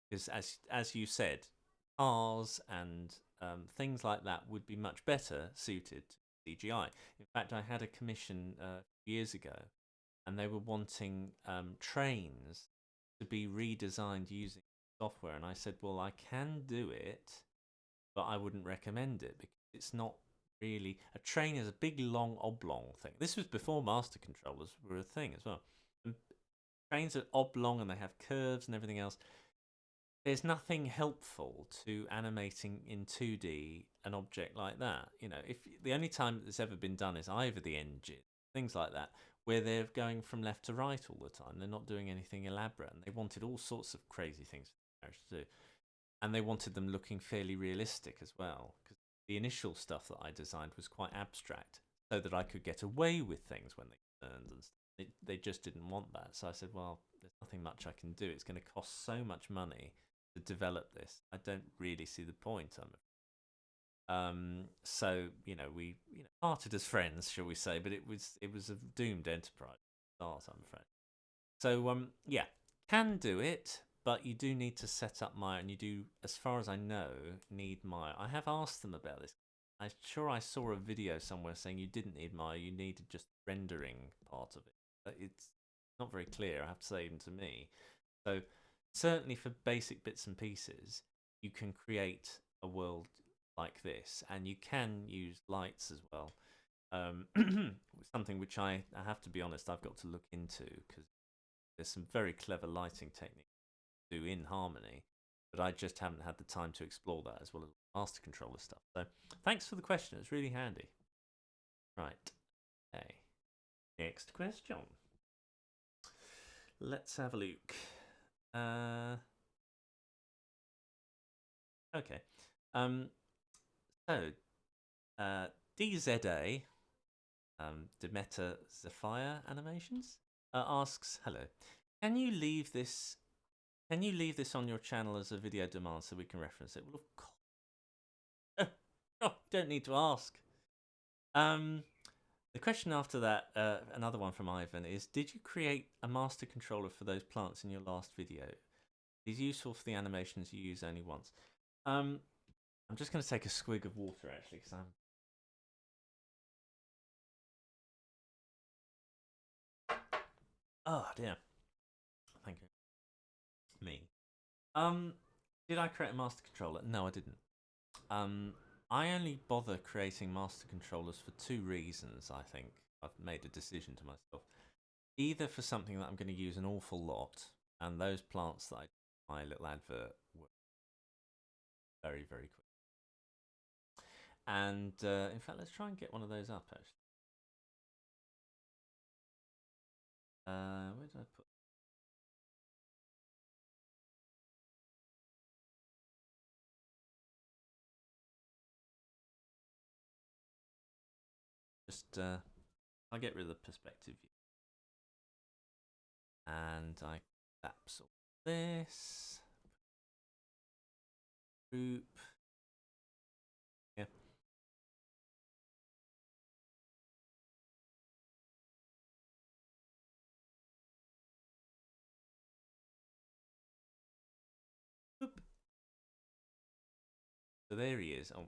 [SPEAKER 1] because as you said, cars and things like that would be much better suited to CGI. In fact, I had a commission years ago, and they were wanting trains to be redesigned using software, and I said, well, I can do it, but I wouldn't recommend it because it's not really a train is a big long oblong thing. This was before master controllers were a thing as well. And trains are oblong and they have curves and everything else. There's nothing helpful to animating in 2D an object like that. You know, if the only time that's ever been done is either the engine, things like that, where they're going from left to right all the time. They're not doing anything elaborate, and they wanted all sorts of crazy things for the characters to do, and they wanted them looking fairly realistic as well. Because the initial stuff that I designed was quite abstract, so that I could get away with things when they turned and stuff. They just didn't want that. So I said, well, there's nothing much I can do. It's going to cost so much money to develop this. I don't really see the point. So we parted as friends, shall we say? But it was a doomed enterprise start, I'm afraid. So yeah, can do it, but you do need to set up Maya, and you do, as far as I know, need Maya. I have asked them about this. I'm sure I saw a video somewhere saying you didn't need Maya, you needed just rendering part of it. But it's not very clear, I have to say, even to me. So certainly for basic bits and pieces, you can create a world like this, and you can use lights as well. Something which I have to be honest, I've got to look into, because there's some very clever lighting techniques to do in Harmony, but I just haven't had the time to explore that as well as master controller stuff. So thanks for the question, it's really handy. Right, okay. Next question. Let's have a look. Okay. So DZA, Demeter Zephyr Animations, asks, hello. Can you leave this on your channel as a video demand so we can reference it? Well, of course. Oh, don't need to ask. The question after that, another one from Ivan, is: did you create a master controller for those plants in your last video? It is useful for the animations you use only once. I'm just going to take a swig of water actually, because I'm. Oh dear. Thank you. Me. Um, did I create a master controller? No, I didn't. I only bother creating master controllers for two reasons. I think I've made a decision to myself. Either for something that I'm going to use an awful lot, and those plants that I my little advert were very, very quick. And in fact, let's try and get one of those up actually. Where did I put? Just I'll get rid of the perspective view, and I collapse all this group. Yeah. Boop. So there he is. Oh,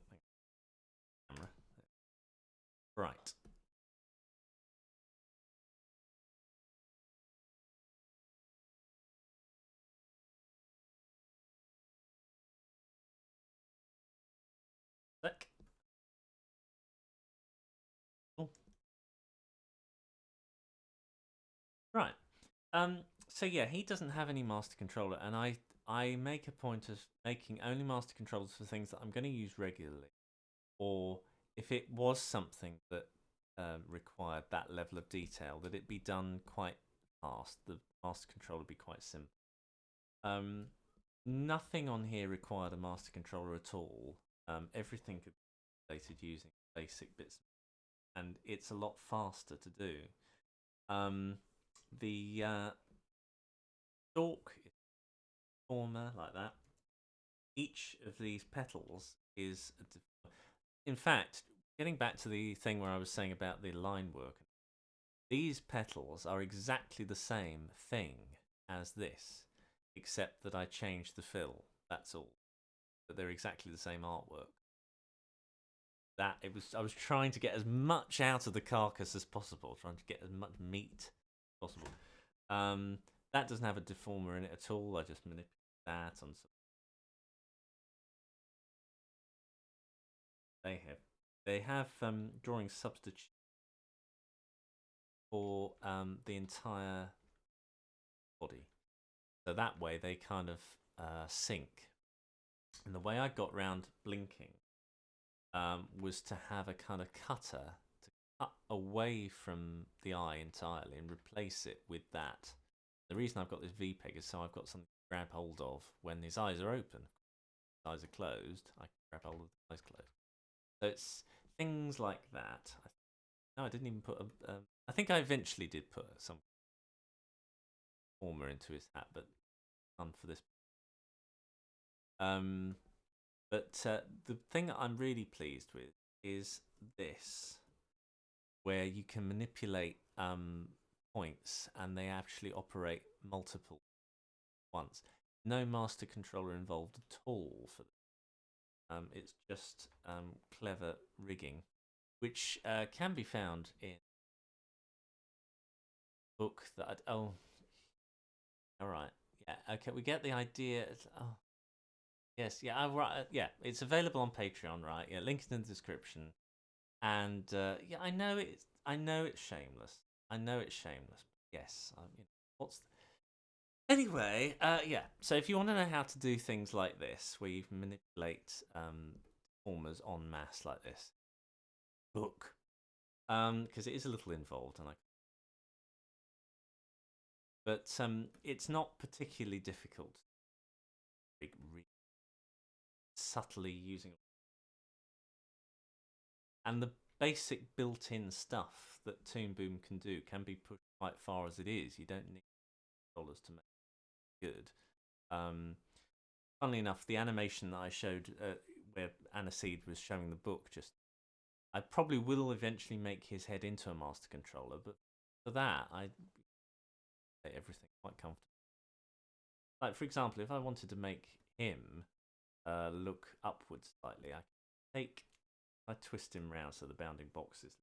[SPEAKER 1] camera. Right. Look. Oh. Right. So yeah, he doesn't have any master controller, and I make a point of making only master controllers for things that I'm going to use regularly, or if it was something that required that level of detail, that it be done quite fast. The master controller would be quite simple. Um, Nothing on here required a master controller at all. Everything could be related using basic bits, and it's a lot faster to do. The stalk is former like that. Each of these petals is, in fact, getting back to the thing where I was saying about the line work, these petals are exactly the same thing as this, except that I changed the fill. That's all. But they're exactly the same artwork. That it was. I was trying to get as much out of the carcass as possible, trying to get as much meat as possible. That doesn't have a deformer in it at all. I just manipulate that on. They have drawing substitute for the entire body, so that way they kind of sync. And the way I got round blinking was to have a kind of cutter to cut away from the eye entirely and replace it with that. The reason I've got this VPEG is so I've got something to grab hold of when his eyes are open. His eyes are closed, I can grab hold of the eyes closed. So it's things like that. No, I didn't even put a. I think I eventually did put some former into his hat, but none for this. Um, but the thing that I'm really pleased with is this, where you can manipulate points and they actually operate multiple once. No master controller involved at all for them. It's just clever rigging, which can be found in a book that oh, all right, yeah, okay, we get the idea. Oh, yes, yeah, right, yeah, it's available on Patreon, right? Yeah, link in the description. And yeah, I know it's shameless. I know it's shameless. Yes, what's anyway? Yeah. So if you want to know how to do things like this, where you manipulate formers en masse like this, book, because it is a little involved, and but it's not particularly difficult. Subtly using, and the basic built-in stuff that Toon Boom can do can be pushed quite far as it is. You don't need dollars to make it good. Funnily enough, the animation that I showed where Aniseed was showing the book, just I probably will eventually make his head into a master controller, but for that I make everything quite comfortable. Like for example, if I wanted to make him look upwards slightly. I twist him round so the bounding box is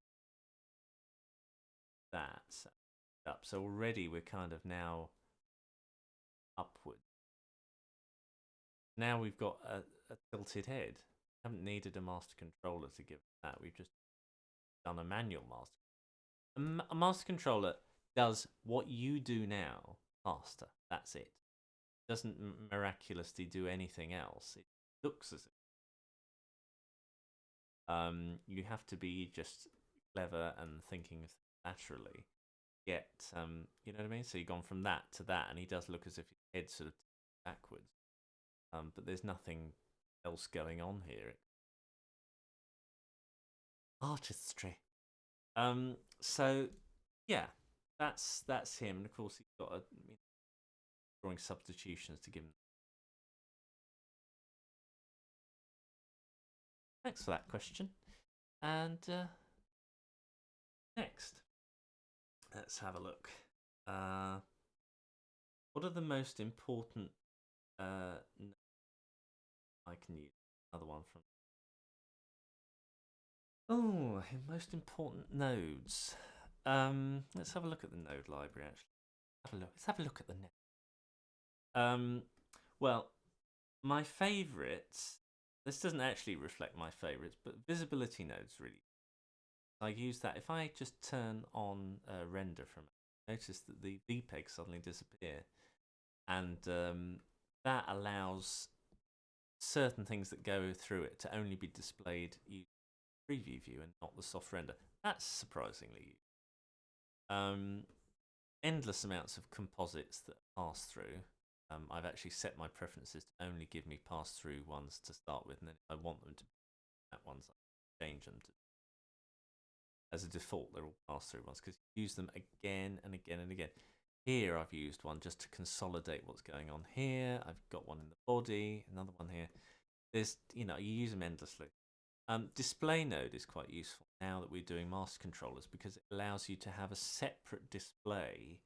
[SPEAKER 1] that up. So already we're kind of now upward. Now we've got a tilted head. Haven't needed a master controller to give that. We've just done a manual master. A master controller does what you do now faster. That's it. Doesn't miraculously do anything else. It looks as if you have to be just clever and thinking laterally. Yet, you know what I mean? So you've gone from that to that, and he does look as if his head's sort of backwards. But there's nothing else going on here. Artistry. So yeah, that's him. And of course, he's got drawing substitutions to give him. Thanks for that question. And next, let's have a look. What are the most important? I can use another one from. Oh, most important nodes. Let's have a look at the node library. Actually, let's have a look at the net. Well, my favourites. This doesn't actually reflect my favourites, but visibility nodes really. I use that if I just turn on render from it. Notice that the VPEG suddenly disappear, and that allows certain things that go through it to only be displayed using preview view and not the soft render. That's surprisingly endless amounts of composites that pass through. I've actually set my preferences to only give me pass-through ones to start with, and then if I want them to be that ones, I change them to. As a default, they're all pass-through ones because you use them again and again and again. Here, I've used one just to consolidate what's going on here. I've got one in the body, another one here. There's, you use them endlessly. Display node is quite useful now that we're doing master controllers because it allows you to have a separate display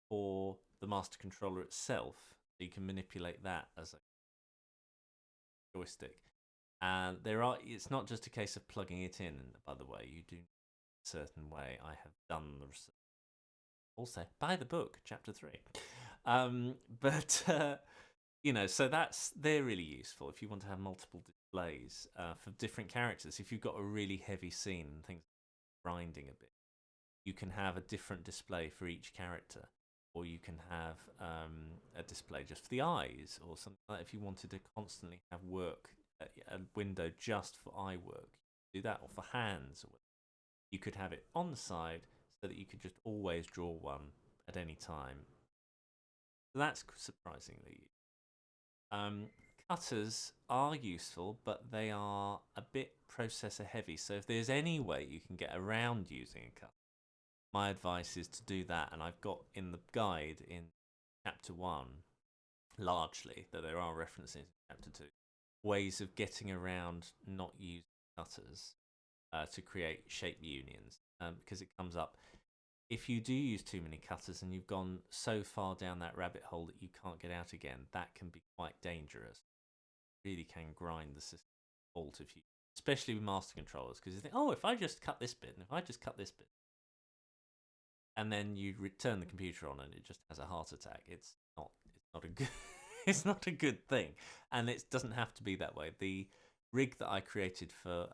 [SPEAKER 1] for the master controller itself. So you can manipulate that as a joystick. And it's not just a case of plugging it in, by the way. You do a certain way. I have done the research. Also, buy the book, chapter 3. So they're really useful if you want to have multiple displays for different characters. If you've got a really heavy scene and things grinding a bit, you can have a different display for each character, or you can have a display just for the eyes, or something like that. If you wanted to constantly have a window just for eye work, do that, or for hands, or whatever. You could have it on the side so that you could just always draw one at any time. So that's surprisingly. Cutters are useful, but they are a bit processor heavy. So if there's any way you can get around using a cutter, my advice is to do that. And I've got in the guide in chapter 1, largely, though there are references in chapter 2, ways of getting around not using cutters to create shape unions, because it comes up. If you do use too many cutters and you've gone so far down that rabbit hole that you can't get out again, that can be quite dangerous. It really can grind the system fault if you, especially with master controllers, because you think, oh, if I just cut this bit, and if I just cut this bit, and then you return the computer on and it just has a heart attack. It's not a good it's not a good thing, and it doesn't have to be that way. The rig that I created for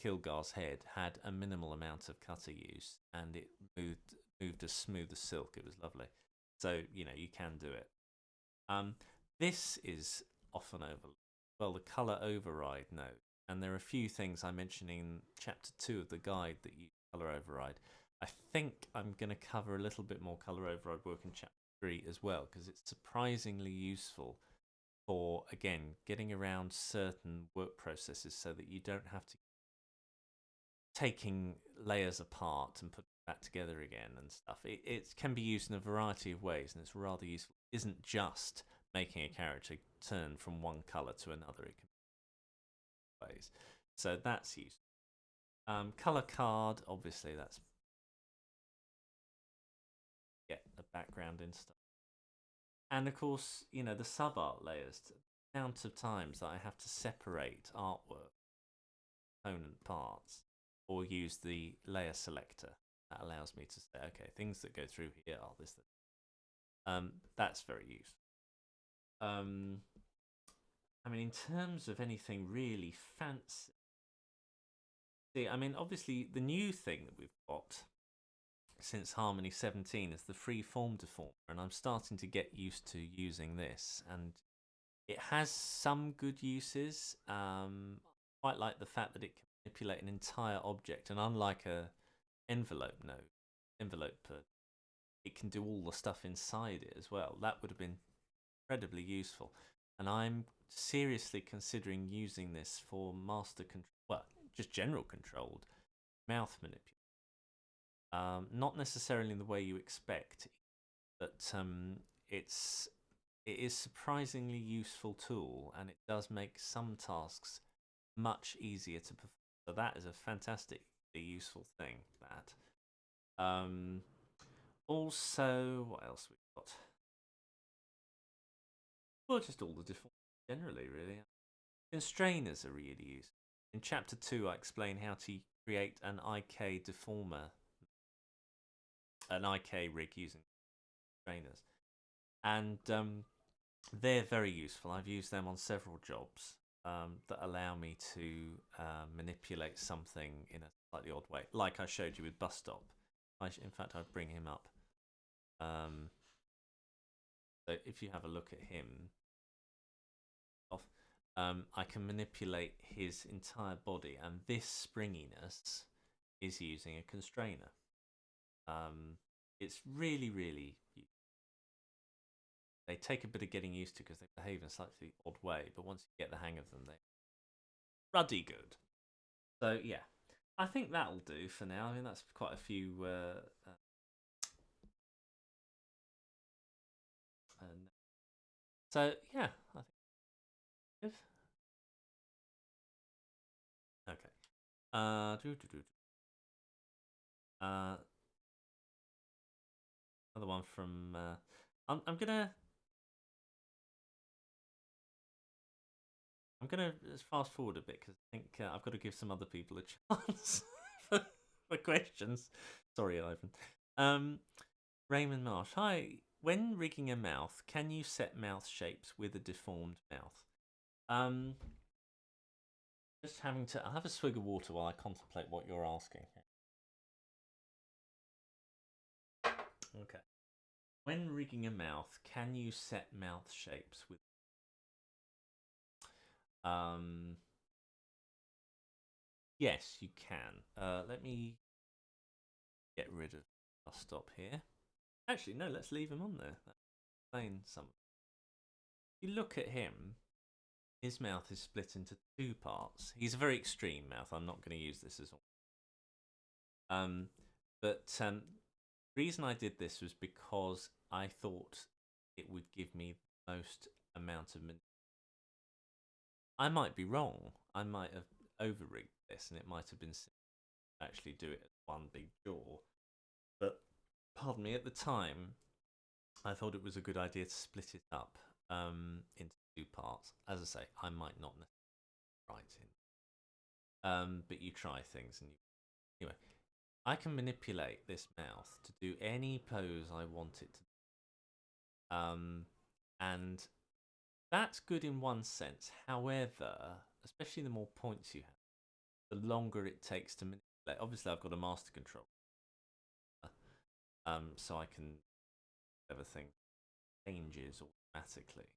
[SPEAKER 1] Kilgar's head had a minimal amount of cutter use, and it moved as smooth as silk. It was lovely. So you can do it. This is often overlooked. Well, the color override node, and there are a few things I mentioned in chapter 2 of the guide that use color override. I think I'm going to cover a little bit more color override work in chapter 3 as well, because it's surprisingly useful for, again, getting around certain work processes so that you don't have to taking layers apart and putting it back together again and stuff. It can be used in a variety of ways, and it's rather useful. It isn't just making a character turn from one color to another. It can be ways. So that's useful. Color card, obviously, that's get the background and stuff. And of course, the sub art layers. amount of times that I have to separate artwork, component parts, or use the layer selector. That allows me to say, okay, things that go through here are this. That's very useful. I mean, in terms of anything really fancy, see, I mean, obviously the new thing that we've got since Harmony 17 is the free form deformer, and I'm starting to get used to using this, and it has some good uses. Quite like the fact that it can manipulate an entire object, and unlike a envelope it can do all the stuff inside it as well. That would have been incredibly useful, and I'm seriously considering using this for master control, well, just general controlled mouth manipulation. Not necessarily in the way you expect, but it is surprisingly useful tool, and it does make some tasks much easier to perform. So that is a fantastically useful thing. That also, what else we've got? Well, just all the default generally, really. Constrainers are really useful. In chapter 2, I explain how to create an IK deformer, an IK rig using constrainers, and they're very useful. I've used them on several jobs that allow me to manipulate something in a slightly odd way, like I showed you with Bus Stop. In fact, I'd bring him up. So if you have a look at him, I can manipulate his entire body, and this springiness is using a constrainer. It's really, really useful. They take a bit of getting used to because they behave in a slightly odd way, but once you get the hang of them, they're ruddy good. So yeah, I think that'll do for now. I mean, that's quite a few. So yeah, I think good. Okay. Another one from. I'm gonna fast forward a bit because I think I've got to give some other people a chance for questions. Sorry, Ivan. Raymond Marsh, hi. When rigging a mouth, can you set mouth shapes with a deformed mouth? Just having to. I'll have a swig of water while I contemplate what you're asking. Okay. When rigging a mouth, can you set mouth shapes with? Yes, you can. Let me get rid of. I'll stop here. Actually, no. Let's leave him on there. Explain some. If you look at him, his mouth is split into two parts. He's a very extreme mouth. I'm not going to use this as all. But the reason I did this was because I thought it would give me the most amount of. I might be wrong. I might have over-rigged this, and it might have been actually do it as one big jaw. But pardon me, at the time, I thought it was a good idea to split it up into two parts. As I say, I might not necessarily write in, but you try things, and anyway, I can manipulate this mouth to do any pose I want it to. And that's good in one sense. However, especially the more points you have, the longer it takes to manipulate. Obviously, I've got a master control, so I can everything changes automatically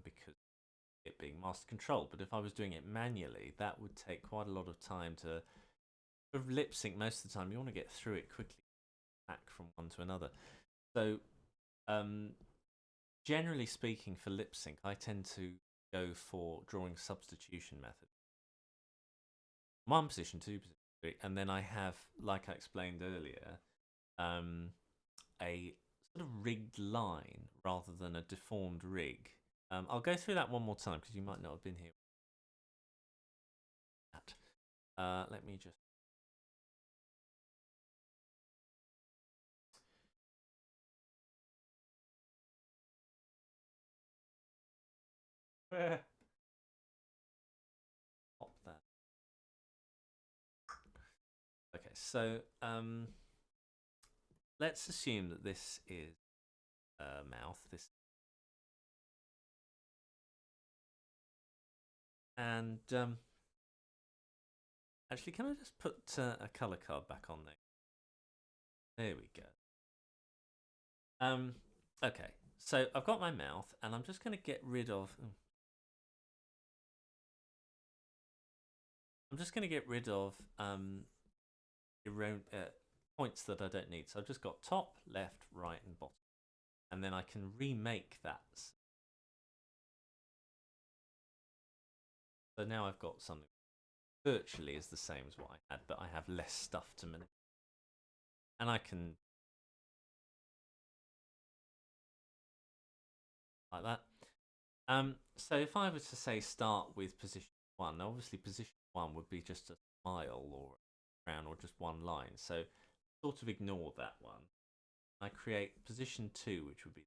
[SPEAKER 1] because it being master control. But if I was doing it manually, that would take quite a lot of time to. For lip sync, most of the time you want to get through it quickly, back from one to another. So, generally speaking, for lip sync, I tend to go for drawing substitution method. One position, two position, three, and then I have, like I explained earlier, a sort of rigged line rather than a deformed rig. I'll go through that one more time because you might not have been here. Let me just. Pop that. Okay, so let's assume that this is a mouth. This and actually, can I just put a color card back on there? There we go. Okay, so I've got my mouth, and I'm just going to get rid of. I'm just going to get rid of points that I don't need. So I've just got top, left, right, and bottom, and then I can remake that. So now I've got something virtually is the same as what I had, but I have less stuff to manipulate, and I can like that. So if I was to say start with position 1, obviously position 1 would be just a smile or a frown or just one line. So sort of ignore that one. I create position 2, which would be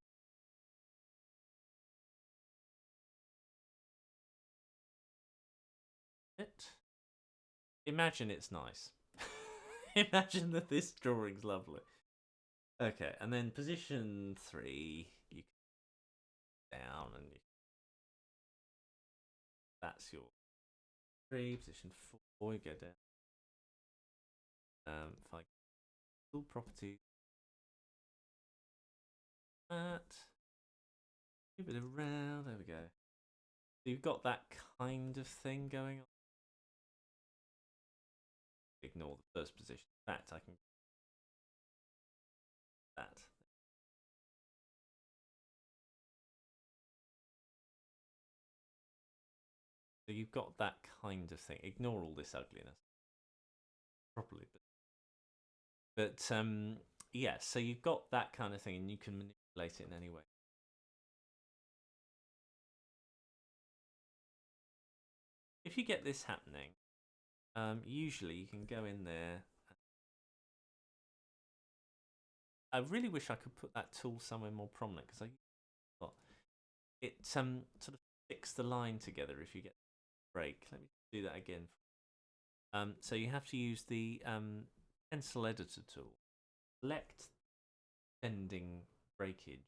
[SPEAKER 1] it. Imagine it's nice. Imagine that this drawing's lovely. Okay, and then position 3, you can down and that's your 3. Position 4, you go down. If I tool property, that a bit around, there we go. So you've got that kind of thing going on. Ignore the first position. In fact, I can that. So you've got that kind of thing. Ignore all this ugliness properly, but yeah. So you've got that kind of thing, and you can manipulate it in any way. If you get this happening, usually you can go in there. I really wish I could put that tool somewhere more prominent because it sort of sticks the line together if you get a break. Let me do that again. So you have to use the pencil editor tool. Select bending breakage,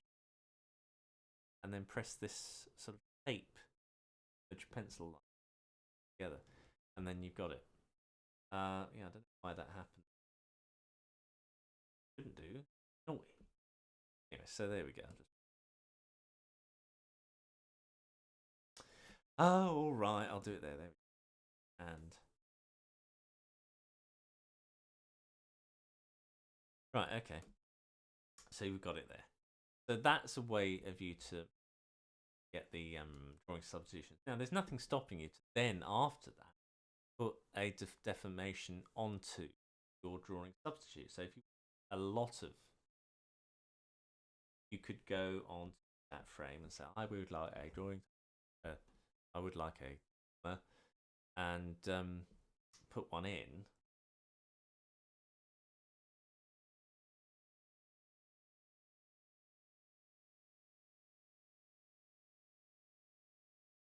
[SPEAKER 1] and then press this sort of tape edge pencil line together, and then you've got it. Yeah, I don't know why that happened. Couldn't do. Oh, anyway, so there we go. Oh, all right, I'll do it there. There, and right, okay. So we've got it there. So that's a way of you to get the drawing substitutions. Now, there's nothing stopping you to then, after that, put a deformation onto your drawing substitute. So if you a lot of, you could go on that frame and say, I would like a drawing, I would like a, and put one in.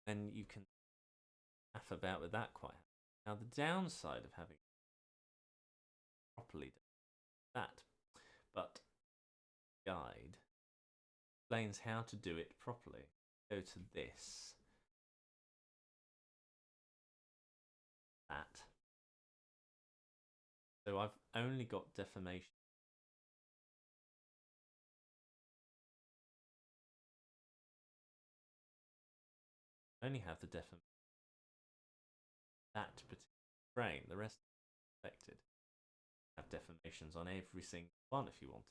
[SPEAKER 1] Then you can faff about with that quite. Now the downside of having properly done that, but guide explains how to do it properly. Go to this, that. So I've only got deformation. I only have the deformation. That particular frame, the rest affected. Have deformations on every single one if you wanted.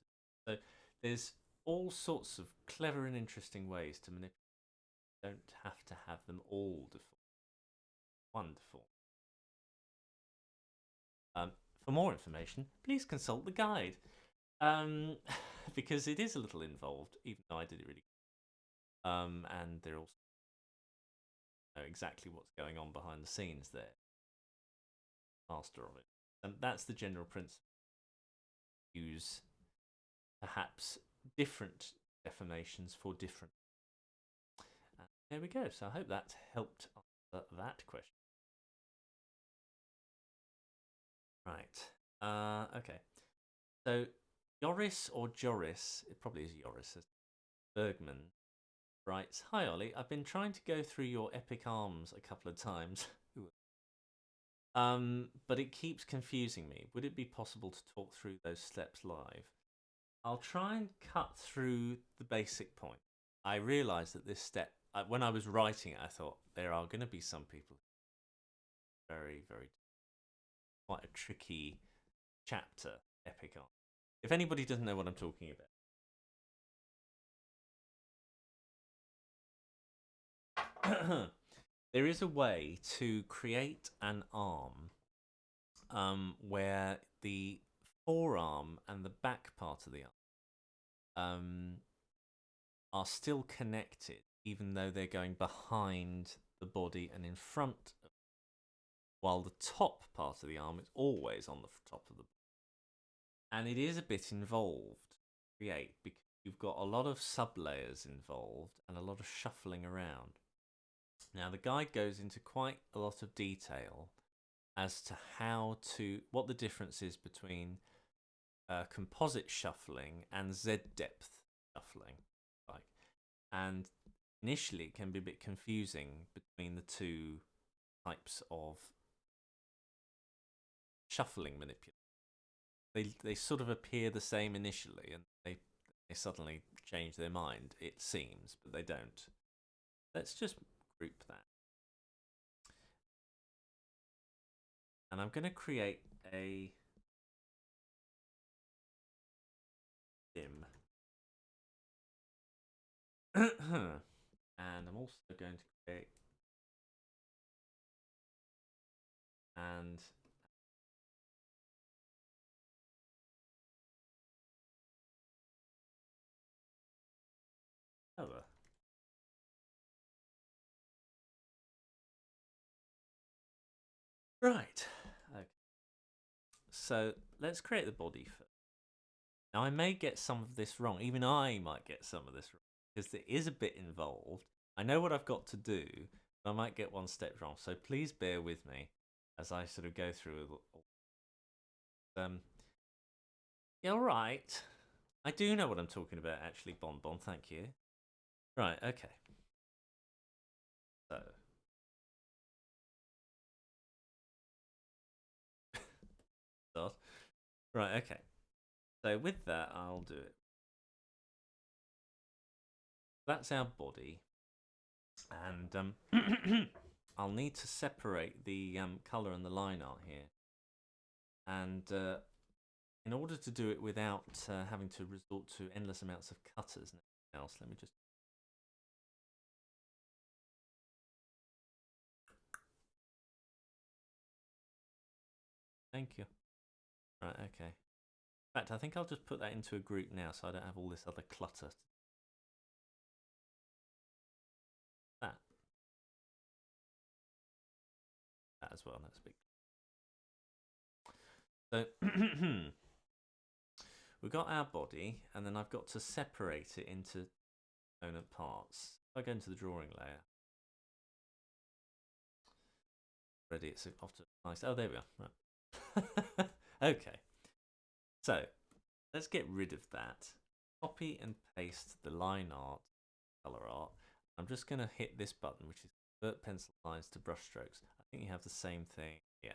[SPEAKER 1] So there's all sorts of clever and interesting ways to manipulate. You don't have to have them all deformed. Wonderful. For more information, please consult the guide. Because it is a little involved, even though I did it really and they're also know exactly what's going on behind the scenes there. Master of it. And that's the general principle. Use perhaps different deformations for different there we go. So I hope that helped answer that question. Right. Okay. So Joris or Joris, it probably is Joris, Bergman writes, "Hi Ollie, I've been trying to go through your epic arms a couple of times. But it keeps confusing me. Would it be possible to talk through those steps live? I'll try and cut through the basic point. I realised that this step, when I was writing it, I thought there are going to be some people very, very quite a tricky chapter, epic arm. If anybody doesn't know what I'm talking about, there is a way to create an arm where the forearm and the back part of the arm are still connected, even though they're going behind the body and in front, while the top part of the arm is always on the top of the body. And it is a bit involved to create because you've got a lot of sub-layers involved and a lot of shuffling around. Now, the guide goes into quite a lot of detail as to what the difference is between composite shuffling and Z-depth shuffling. And initially it can be a bit confusing between the two types of shuffling manipulation. They sort of appear the same initially, and they suddenly change their mind, it seems, but they don't. Let's just group that. And I'm going to create a dim. And I'm also going to create and over. Right. Okay. So let's create the body first. Now I may get some of this wrong. Even I might get some of this wrong because there is a bit involved. I know what I've got to do, but I might get one step wrong. So please bear with me as I sort of go through. Yeah, all right. I do know what I'm talking about, actually, Bon Bon. Thank you. Right. Okay. So. Start. Right. Okay. So with that, I'll do it. That's our body, and I'll need to separate the color and the line art here, and in order to do it without having to resort to endless amounts of cutters and everything else, let me just. Thank you. Right. Okay. In fact, I think I'll just put that into a group now, so I don't have all this other clutter. That as well. That's big. So we've got our body, and then I've got to separate it into component parts. If I go into the drawing layer, ready, it's off to nice. Oh, there we are. Right. Okay. So let's get rid of that. Copy and paste the line art, color art. I'm just going to hit this button, which is convert pencil lines to brush strokes. I think you have the same thing. Yeah.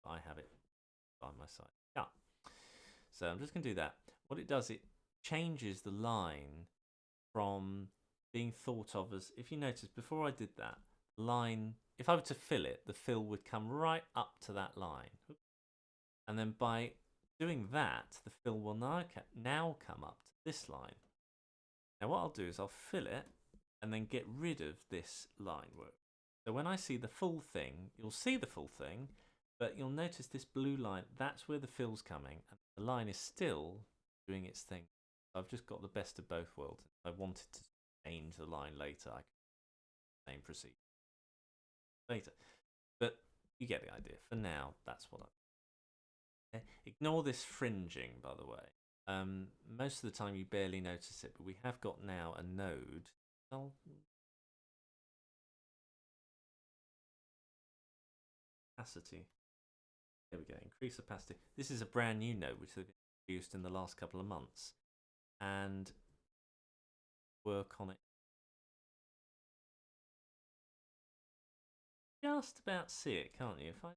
[SPEAKER 1] I have it by my side. Yeah. So I'm just going to do that. What it does, it changes the line from being thought of as, if you notice, before I did that, line, if I were to fill it, the fill would come right up to that line. And then by doing that, the fill will now come up to this line. Now what I'll do is I'll fill it and then get rid of this line work. So when I see the full thing, you'll see the full thing, but you'll notice this blue line, that's where the fill's coming, and the line is still doing its thing. I've just got the best of both worlds. If I wanted to change the line later, I could same procedure later. But you get the idea. For now, that's what I. Ignore this fringing, by the way. Most of the time you barely notice it, but we have got now a node. I'll opacity. There we go, increase opacity. This is a brand new node which they've introduced in the last couple of months. And work on it. Just about see it, can't you? If I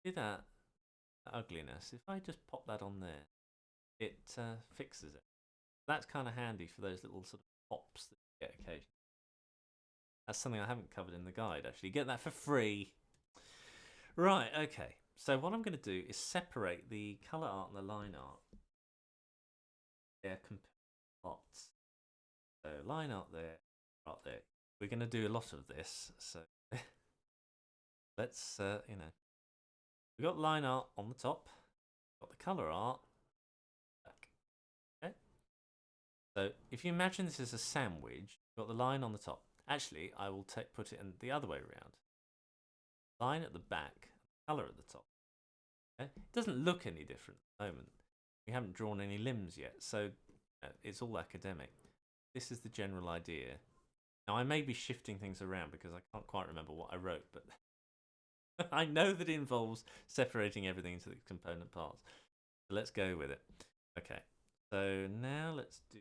[SPEAKER 1] do that ugliness, if I just pop that on there, it fixes it. That's kind of handy for those little sort of pops that you get occasionally. That's something I haven't covered in the guide, actually. Get that for free. Right, okay. So what I'm going to do is separate the colour art and the line art. They're plots. So line art there, art there. We're going to do a lot of this, so let's, you know. We've got line art on the top, got the colour art back. Okay. So if you imagine this as a sandwich, you've got the line on the top. Actually, I will put it in the other way around. Line at the back, colour at the top. Okay? It doesn't look any different at the moment. We haven't drawn any limbs yet, so it's all academic. This is the general idea. Now, I may be shifting things around because I can't quite remember what I wrote, but I know that it involves separating everything into the component parts. So let's go with it. Okay, so now let's do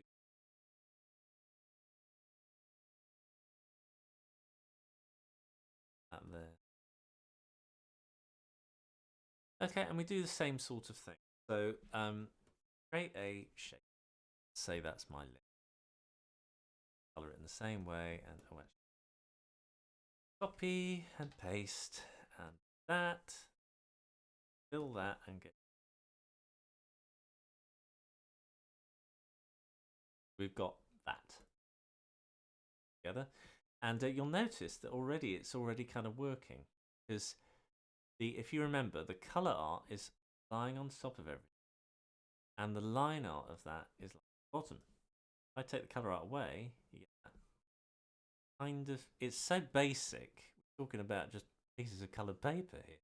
[SPEAKER 1] that there. Okay, and we do the same sort of thing. So create a shape. Say that's my limb. Color it in the same way, and copy and paste, and that. Fill that and get. We've got that together, and you'll notice that it's already kind of working because if you remember, the color art is lying on top of everything, and the line art of that is like the bottom. If I take the color art away, you get that kind of. It's so basic. We're talking about just pieces of colored paper here.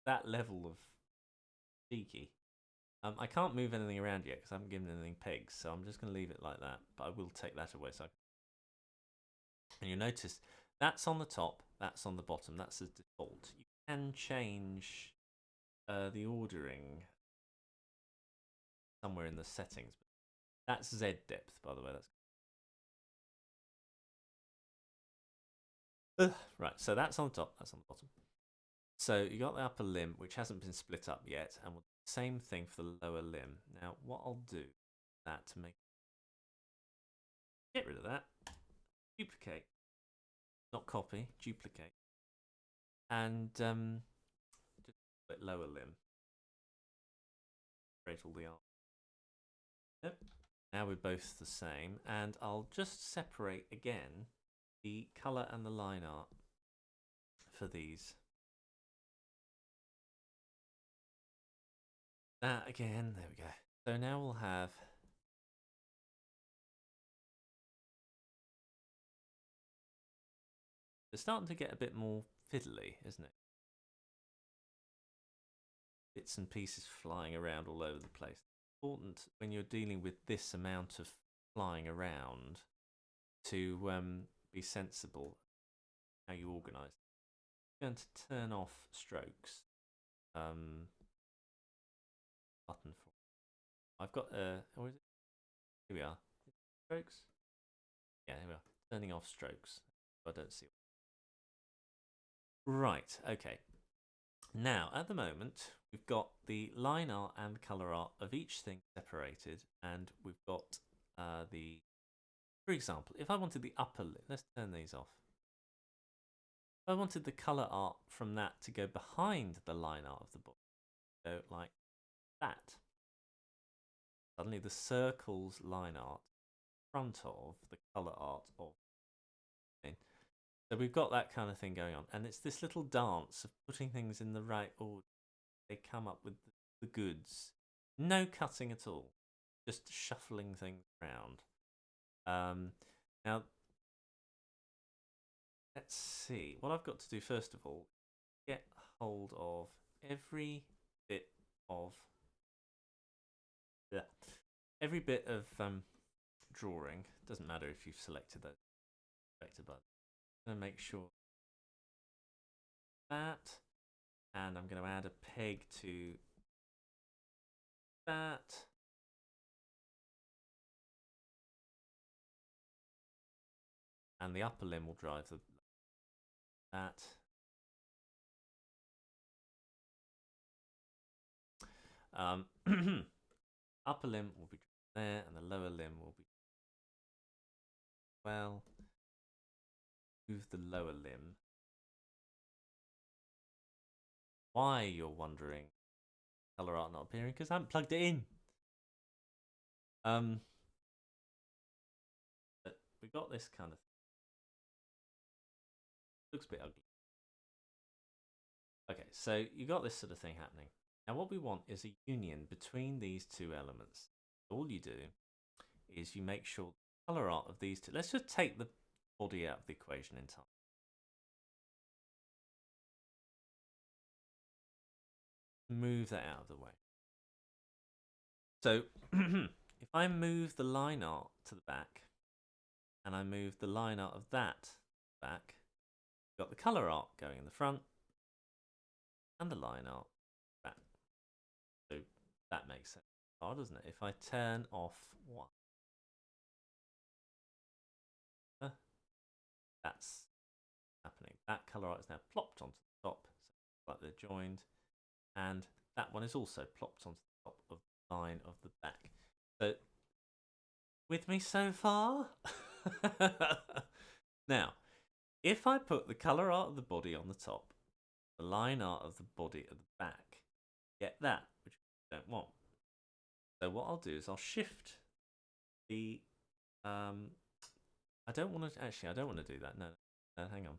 [SPEAKER 1] That level of cheeky. I can't move anything around yet because I haven't given anything pegs, so I'm just going to leave it like that. But I will take that away. And you'll notice that's on the top, that's on the bottom. That's the default. You can change the ordering somewhere in the settings. That's Z depth, by the way. That's right. So that's on the top, that's on the bottom. So you got the upper limb, which hasn't been split up yet, and we'll do the same thing for the lower limb. Now, what I'll do that to get rid of that, duplicate, not copy, duplicate, and just split lower limb. Create all the art. Yep. Now we're both the same, and I'll just separate again the color and the line art for these. That again, there we go. So now we'll have it's starting to get a bit more fiddly, isn't it? Bits and pieces flying around all over the place. Important when you're dealing with this amount of flying around to be sensible how you organise. I'm going to turn off strokes. Button for. I've got or is it? Here we are. Strokes. Yeah, here we are. Turning off strokes. I don't see. Right. Okay. Now, at the moment, we've got the line art and colour art of each thing separated, and we've got for example, if I wanted the upper lip, let's turn these off. If I wanted the colour art from that to go behind the line art of the book, so like that, suddenly the circle's line art in front of the colour art of. So we've got that kind of thing going on, and it's this little dance of putting things in the right order. They come up with the goods. No cutting at all, just shuffling things around. Now, let's see. What I've got to do first of all, get hold of every bit of drawing. Doesn't matter if you've selected those. I'm going to make sure that, and I'm going to add a peg to that. And the upper limb will drive that. Upper limb will be there, and the lower limb will be well. Move the lower limb. Why, you're wondering? Color art not appearing because I haven't plugged it in. But we got this kind of thing. Looks a bit ugly. Okay, so you got this sort of thing happening. Now what we want is a union between these two elements. All you do is you make sure the color art of these two. Let's just take the body out of the equation in time. Move that out of the way. So if I move the line art to the back and I move the line art of that back, you've got the color art going in the front and the line art back. So that makes sense, doesn't it? If I turn off one, that's happening. That color art is now plopped onto the top, so like they're joined, and that one is also plopped onto the top of the line of the back. So, with me so far? Now, if I put the color art of the body on the top, the line art of the body at the back, get that, which we don't want. So what I'll do is I'll shift the I don't want to do that. No, hang on.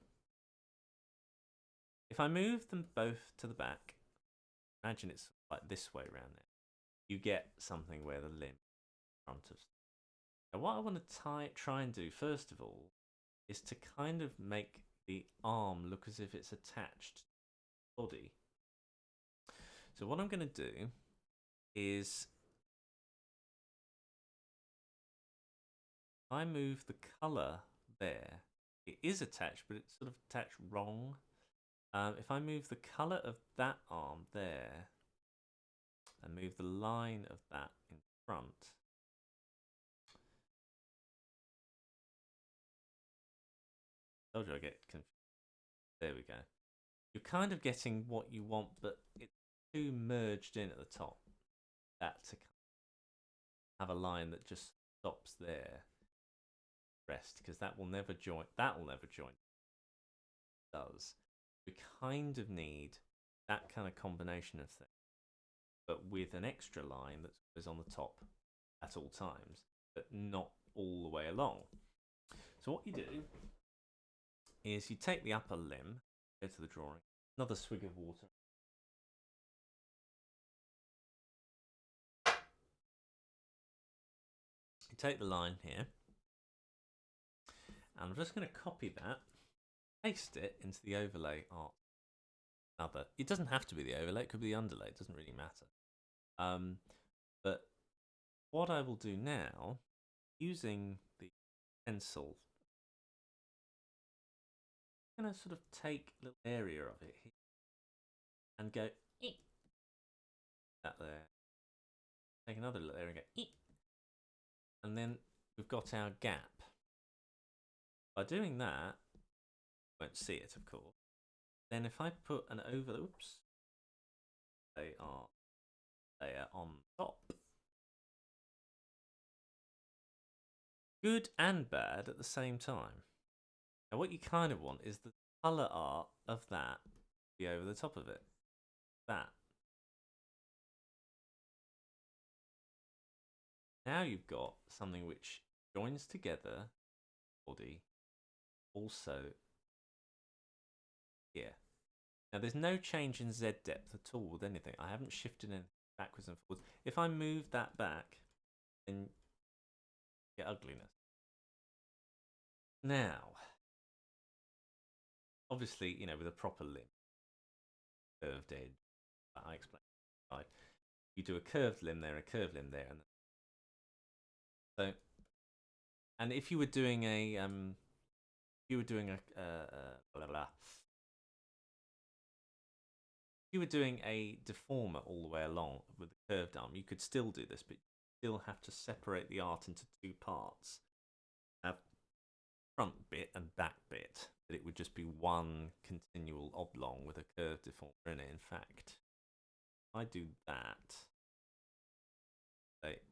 [SPEAKER 1] If I move them both to the back, imagine it's like this way around there, you get something where the limb in front of. Now what I want to try and do first of all is to kind of make the arm look as if it's attached to the body. So what I'm going to do is I move the color there. It is attached, but it's sort of attached wrong. If I move the color of that arm there and move the line of that in front, told you I get confused. There we go. You're kind of getting what you want, but it's too merged in at the top. That to have a line that just stops there. Rest, because that will never join. That will never join. It does. We kind of need that kind of combination of things, but with an extra line that is on the top at all times, but not all the way along. So what you do is you take the upper limb, go to the drawing, another swig of water. You take the line here, and I'm just going to copy that, paste it into the overlay art. It doesn't have to be the overlay, it could be the underlay, it doesn't really matter. But what I will do now, using the pencil, I'm going to sort of take a little area of it here and go eek, that there. Take another little area and go eek. And then we've got our gap. By doing that, you won't see it, of course. Then if I put an overlay, oops, they are layer on top. Good and bad at the same time. Now what you kind of want is the colour art of that be over the top of it. That. Now you've got something which joins together body also here. Now there's no change in Z depth at all with anything. I haven't shifted anything backwards and forwards. If I move that back, then you get ugliness. Now, obviously, you know, with a proper limb, curved edge, I explained. Right? You do a curved limb there, a curved limb there, and so. And if you were doing a, blah, blah, blah, you were doing a deformer all the way along with the curved arm, you could still do this, but you still have to separate the art into two parts. Have front bit and back bit, but it would just be one continual oblong with a curved deformer in it. In fact, if I do that, let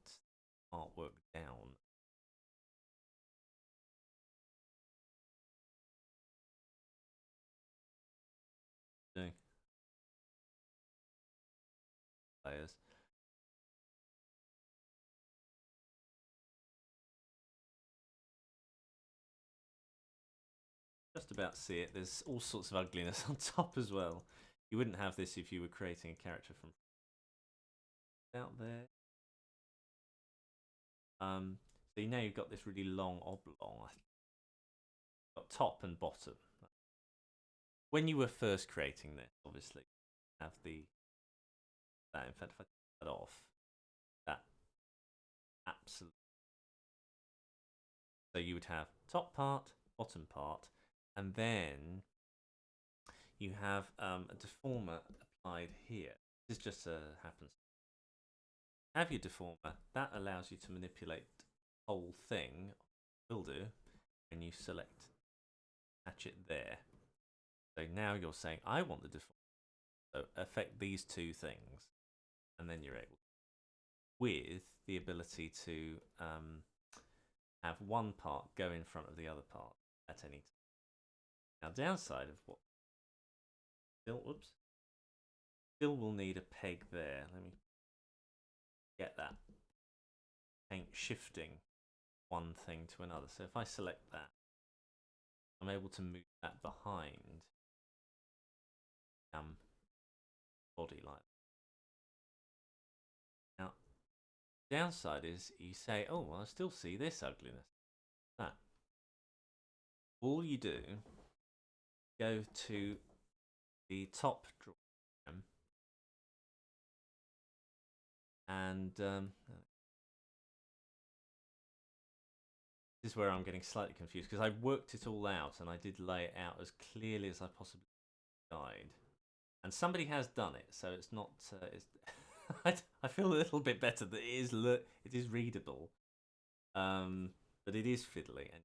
[SPEAKER 1] artwork down. Doing layers. Just about see it. There's all sorts of ugliness on top as well. You wouldn't have this if you were creating a character from out there. So now you've got this really long oblong. Got top and bottom. When you were first creating this, obviously, have that. In fact, if I take that off, that absolutely. So you would have top part, bottom part, and then you have a deformer applied here. This just happens. Have your deformer, that allows you to manipulate the whole thing, will do, and you select, attach it there. So now you're saying, I want the deformer, so affect these two things, and then you're able, with the ability to have one part go in front of the other part at any time. Now, downside of what, still will need a peg there. Let me get that. Paint shifting one thing to another. So if I select that, I'm able to move that behind body like that. Now, downside is you say, oh, well, I still see this ugliness. That. All you do, go to the top drawing and this is where I'm getting slightly confused because I worked it all out and I did lay it out as clearly as I possibly could. And somebody has done it, so it's not. I feel a little bit better that it is readable, but it is fiddly. And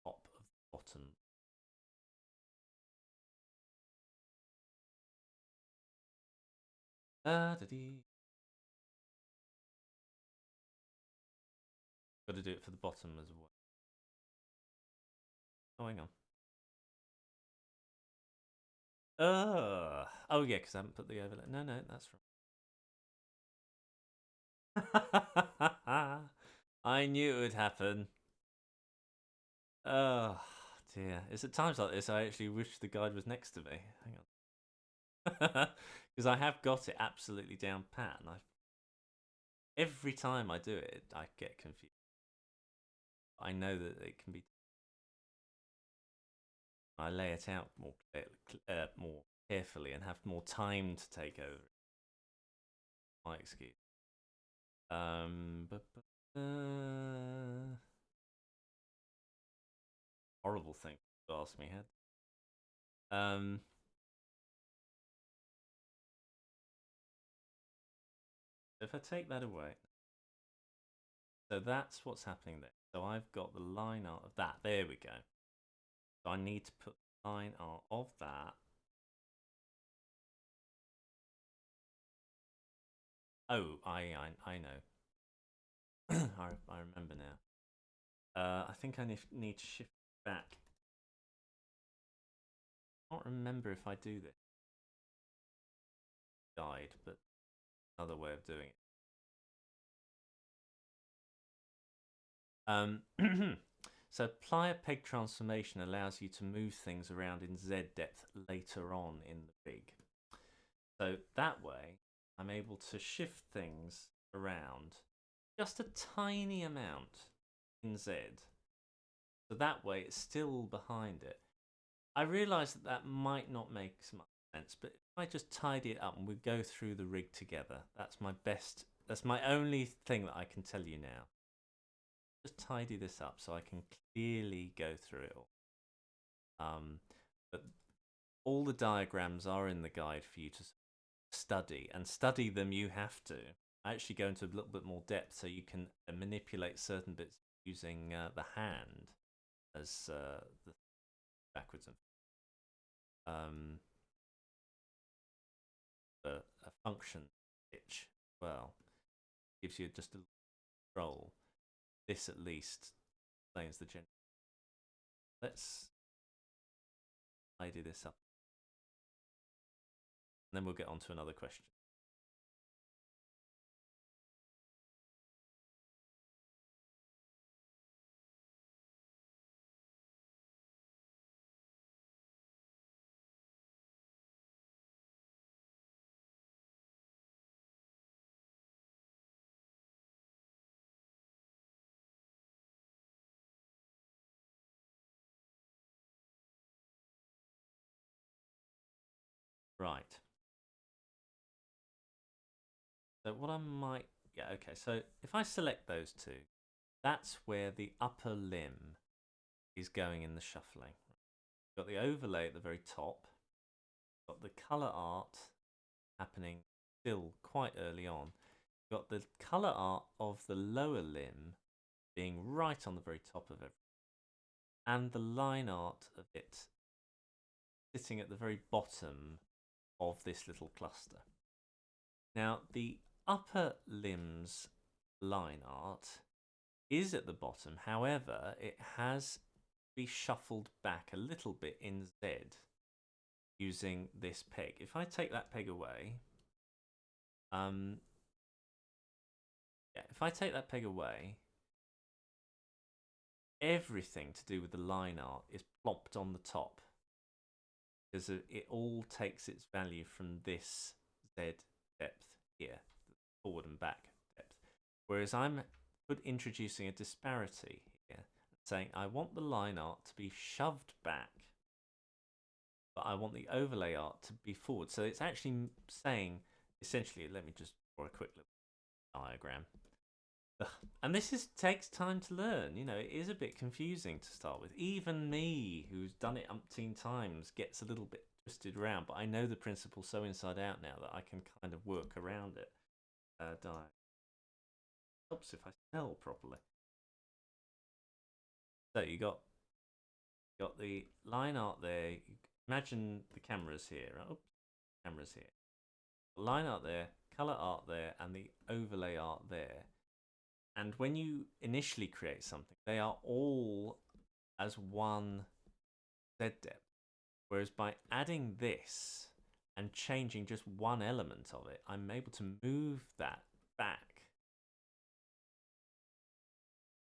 [SPEAKER 1] top of the bottom. Got to do it for the bottom as well. Oh, hang on. Oh yeah, because I haven't put the overlay. No, that's wrong. I knew it would happen. Oh dear. It's at times like this I actually wish the guide was next to me. Hang on. Because I have got it absolutely down pat, and every time I do it, I get confused. I know that it can be. I lay it out more carefully and have more time to take over. My excuse. Horrible thing to ask me, Head. If I take that away, so that's what's happening there. So I've got the line art of that. There we go. So I need to put the line art of that. Oh, I know. I remember now. I think I need to shift back. I can't remember if I do this guide, but another way of doing it. So apply a peg transformation allows you to move things around in Z depth later on in the rig. So that way, I'm able to shift things around just a tiny amount in Z. So that way, it's still behind it. I realise that might not make so much sense. But if I just tidy it up and we go through the rig together, that's my best. That's my only thing that I can tell you now. Just tidy this up so I can clearly go through it all. But all the diagrams are in the guide for you to study, and study them you have to. I actually go into a little bit more depth so you can manipulate certain bits using the hand as the backwards and a function pitch. Well, gives you just a control. This at least explains the general. Let's tidy this up, and then we'll get on to another question. Right. So what I might, yeah, okay. So if I select those two, that's where the upper limb is going in the shuffling. Got the overlay at the very top. Got the color art happening still quite early on. Got the color art of the lower limb being right on the very top of everything, and the line art of it sitting at the very bottom of this little cluster. Now, the upper limb's line art is at the bottom. However, it has to be shuffled back a little bit in Z using this peg. If I take that peg away, if I take that peg away, everything to do with the line art is plopped on the top, because it all takes its value from this Z depth here, forward and back depth. Whereas I'm introducing a disparity here, saying I want the line art to be shoved back, but I want the overlay art to be forward. So it's actually saying, essentially, let me just draw a quick little diagram. And this takes time to learn. You know, it is a bit confusing to start with. Even me, who's done it umpteen times, gets a little bit twisted around. But I know the principle so inside out now that I can kind of work around it. Helps if I spell properly. So you got the line art there. Imagine the cameras here. Oops, cameras here. Line art there, color art there, and the overlay art there. And when you initially create something, they are all as one Z depth. Whereas by adding this and changing just one element of it, I'm able to move that back.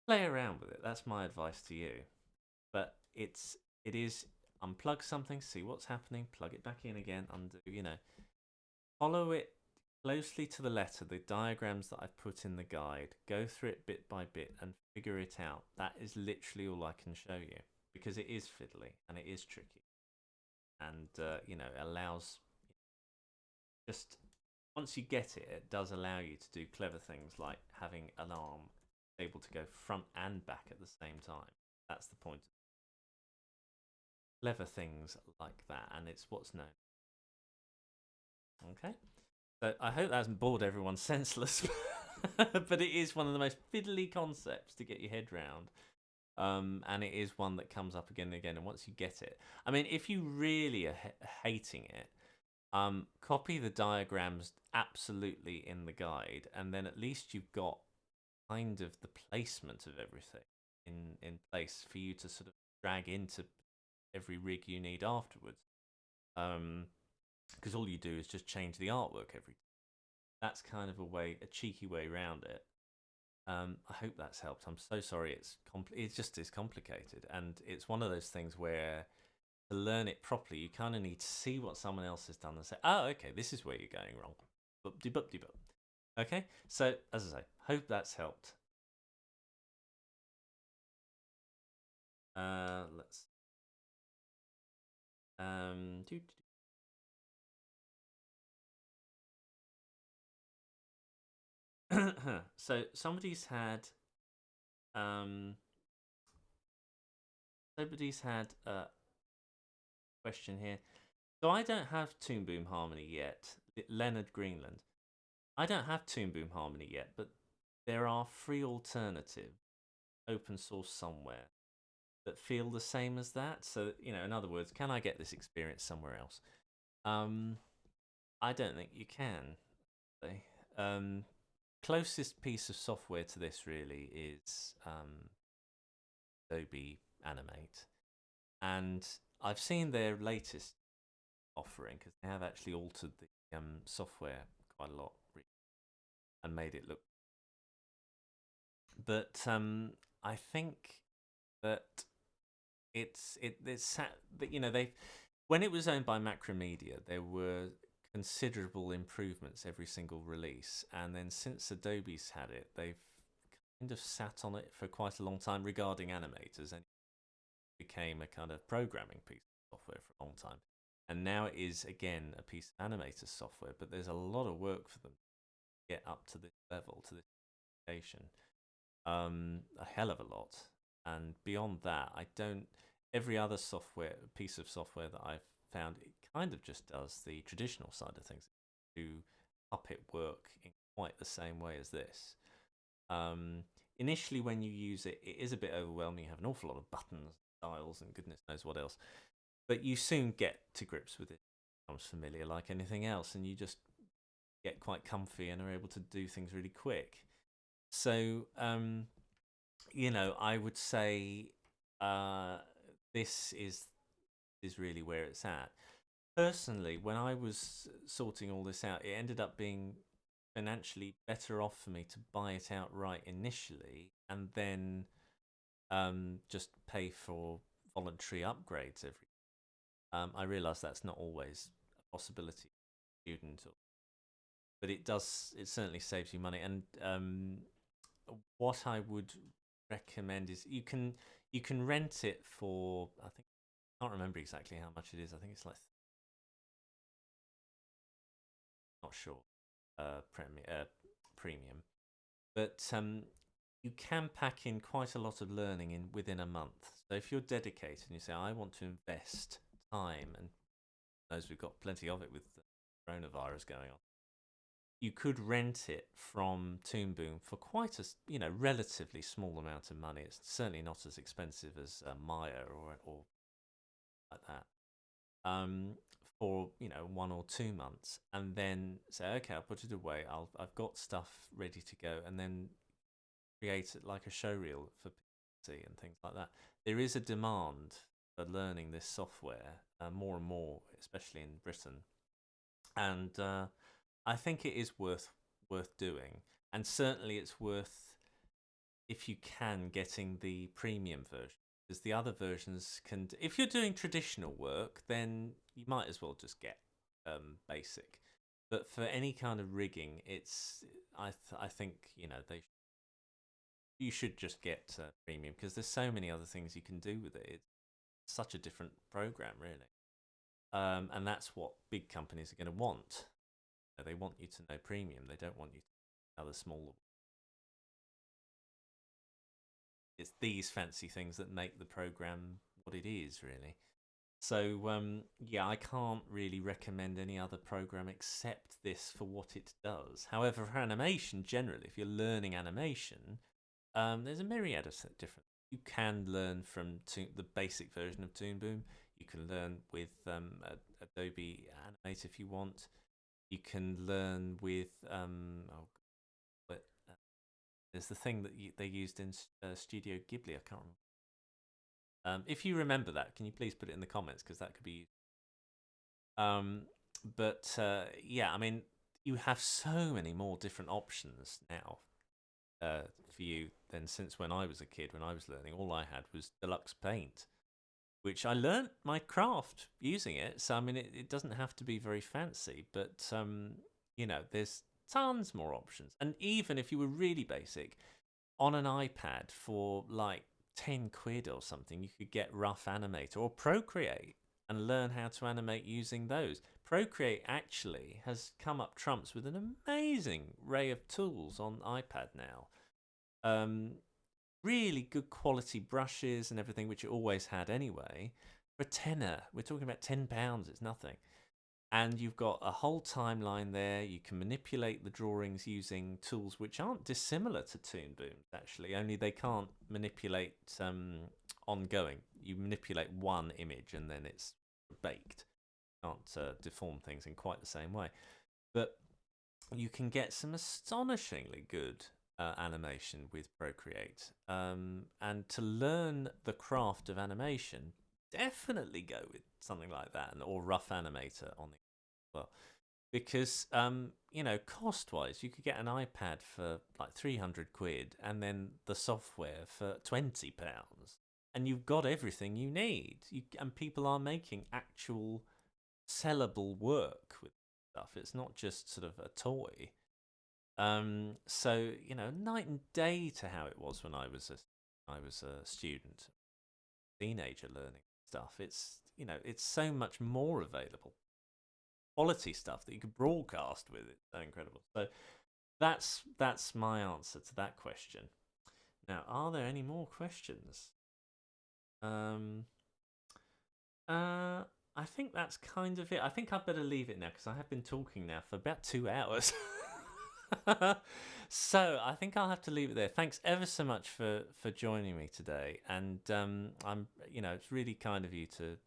[SPEAKER 1] Play around with it. That's my advice to you. But it is unplug something, see what's happening, plug it back in again, undo, you know. Follow it closely to the letter, the diagrams that I've put in the guide. Go through it bit by bit and figure it out. That is literally all I can show you, because it is fiddly and it is tricky. And, you know, it allows, just once you get it, it does allow you to do clever things like having an arm able to go front and back at the same time. That's the point. Clever things like that, and it's what's known. Okay, so I hope that hasn't bored everyone senseless, but it is one of the most fiddly concepts to get your head round. And it is one that comes up again and again, and once you get it, I mean, if you really are hating it, copy the diagrams absolutely in the guide, and then at least you've got kind of the placement of everything in place for you to sort of drag into every rig you need afterwards. Because all you do is just change the artwork every time. That's kind of a cheeky way around it. I hope that's helped. I'm so sorry. It just is complicated, and it's one of those things where to learn it properly, you kind of need to see what someone else has done and say, "Oh, okay, this is where you're going wrong." Boop-de-boop-de-boop. Okay, so as I say, hope that's helped. Let's So um, somebody's had a question here. So I don't have Toon Boom Harmony yet. Leonard Greenland. I don't have Toon Boom Harmony yet, but there are free alternative open source somewhere that feel the same as that. So, in other words, can I get this experience somewhere else? I don't think you can. Um, closest piece of software to this really is Adobe Animate, and I've seen their latest offering because they have actually altered the software quite a lot and made it look. But I think that they when it was owned by Macromedia, there were considerable improvements every single release, and then since Adobe's had it, they've kind of sat on it for quite a long time regarding animators, and it became a kind of programming piece of software for a long time. And now it is again a piece of animator software, but there's a lot of work for them to get up to this level, to this station. A hell of a lot. And beyond that, I don't. Every other piece of software that I've found, it kind of just does the traditional side of things. To puppet work in quite the same way as this. Initially, when you use it, it is a bit overwhelming. You have an awful lot of buttons, dials, and goodness knows what else. But you soon get to grips with it. It becomes familiar like anything else, and you just get quite comfy and are able to do things really quick. So, I would say this is really where it's at. Personally, when I was sorting all this out, it ended up being financially better off for me to buy it outright initially and then just pay for voluntary upgrades every. I realise that's not always a possibility, student, but it does. It certainly saves you money. And what I would recommend is you can rent it for, I think, I can't remember exactly how much it is. I think it's like, not sure, premium, but you can pack in quite a lot of learning within a month. So if you're dedicated and you say, I want to invest time, and those we've got plenty of it with the coronavirus going on, you could rent it from Toon Boom for quite a relatively small amount of money. It's certainly not as expensive as Maya or like that. For 1 or 2 months, and then say, okay, I'll put it away. I've got stuff ready to go, and then create it like a showreel for PC and things like that. There is a demand for learning this software more and more, especially in Britain, and I think it is worth doing, and certainly it's worth, if you can, getting the premium version. Because the other versions can, if you're doing traditional work, then you might as well just get basic. But for any kind of rigging, I think you should just get premium, because there's so many other things you can do with it. It's such a different program, really, and that's what big companies are going to want. They want you to know premium. They don't want you to know other small. It's these fancy things that make the program what it is, really. So yeah, I can't really recommend any other program except this for what it does. However, for animation generally, if you're learning animation, there's a myriad of different. You can learn from the basic version of Toon Boom. You can learn with Adobe Animate if you want. You can learn with there's the thing that they used in Studio Ghibli. I can't remember. If you remember that, can you please put it in the comments, because that could be. But yeah, I mean, you have so many more different options now for you than since when I was a kid. When I was learning, all I had was Deluxe Paint, which I learnt my craft using it. So I mean, it doesn't have to be very fancy, but there's tons more options. And even if you were really basic, on an iPad for like 10 quid or something, you could get Rough Animator or Procreate. and learn how to animate using those. Procreate actually has come up trumps with an amazing array of tools on iPad now. Really good quality brushes and everything, which it always had anyway. For a tenner, we're talking about £10, it's nothing. And you've got a whole timeline there. You can manipulate the drawings using tools which aren't dissimilar to Toon Boom, actually, only they can't manipulate ongoing. You manipulate one image and then it's baked. You can't deform things in quite the same way. But you can get some astonishingly good animation with Procreate. And to learn the craft of animation, definitely go with something like that, or Rough Animator on it as well. Because, cost-wise, you could get an iPad for like 300 quid and then the software for £20. And you've got everything you need. And people are making actual sellable work with stuff. It's not just sort of a toy. So night and day to how it was when I was a student, teenager learning stuff. It's so much more available, quality stuff that you could broadcast with. It's so incredible. So that's my answer to that question. Now, are there any more questions? I think that's kind of it. I think I'd better leave it now because I have been talking now for about 2 hours. So I think I'll have to leave it there. Thanks ever so much for joining me today, and I'm it's really kind of you to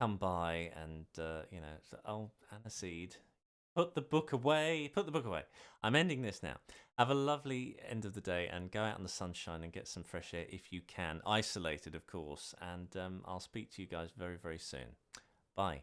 [SPEAKER 1] come by and oh, Aniseed, put the book away. Put the book away. I'm ending this now. Have a lovely end of the day and go out in the sunshine and get some fresh air if you can. Isolated, of course. And I'll speak to you guys very, very soon. Bye.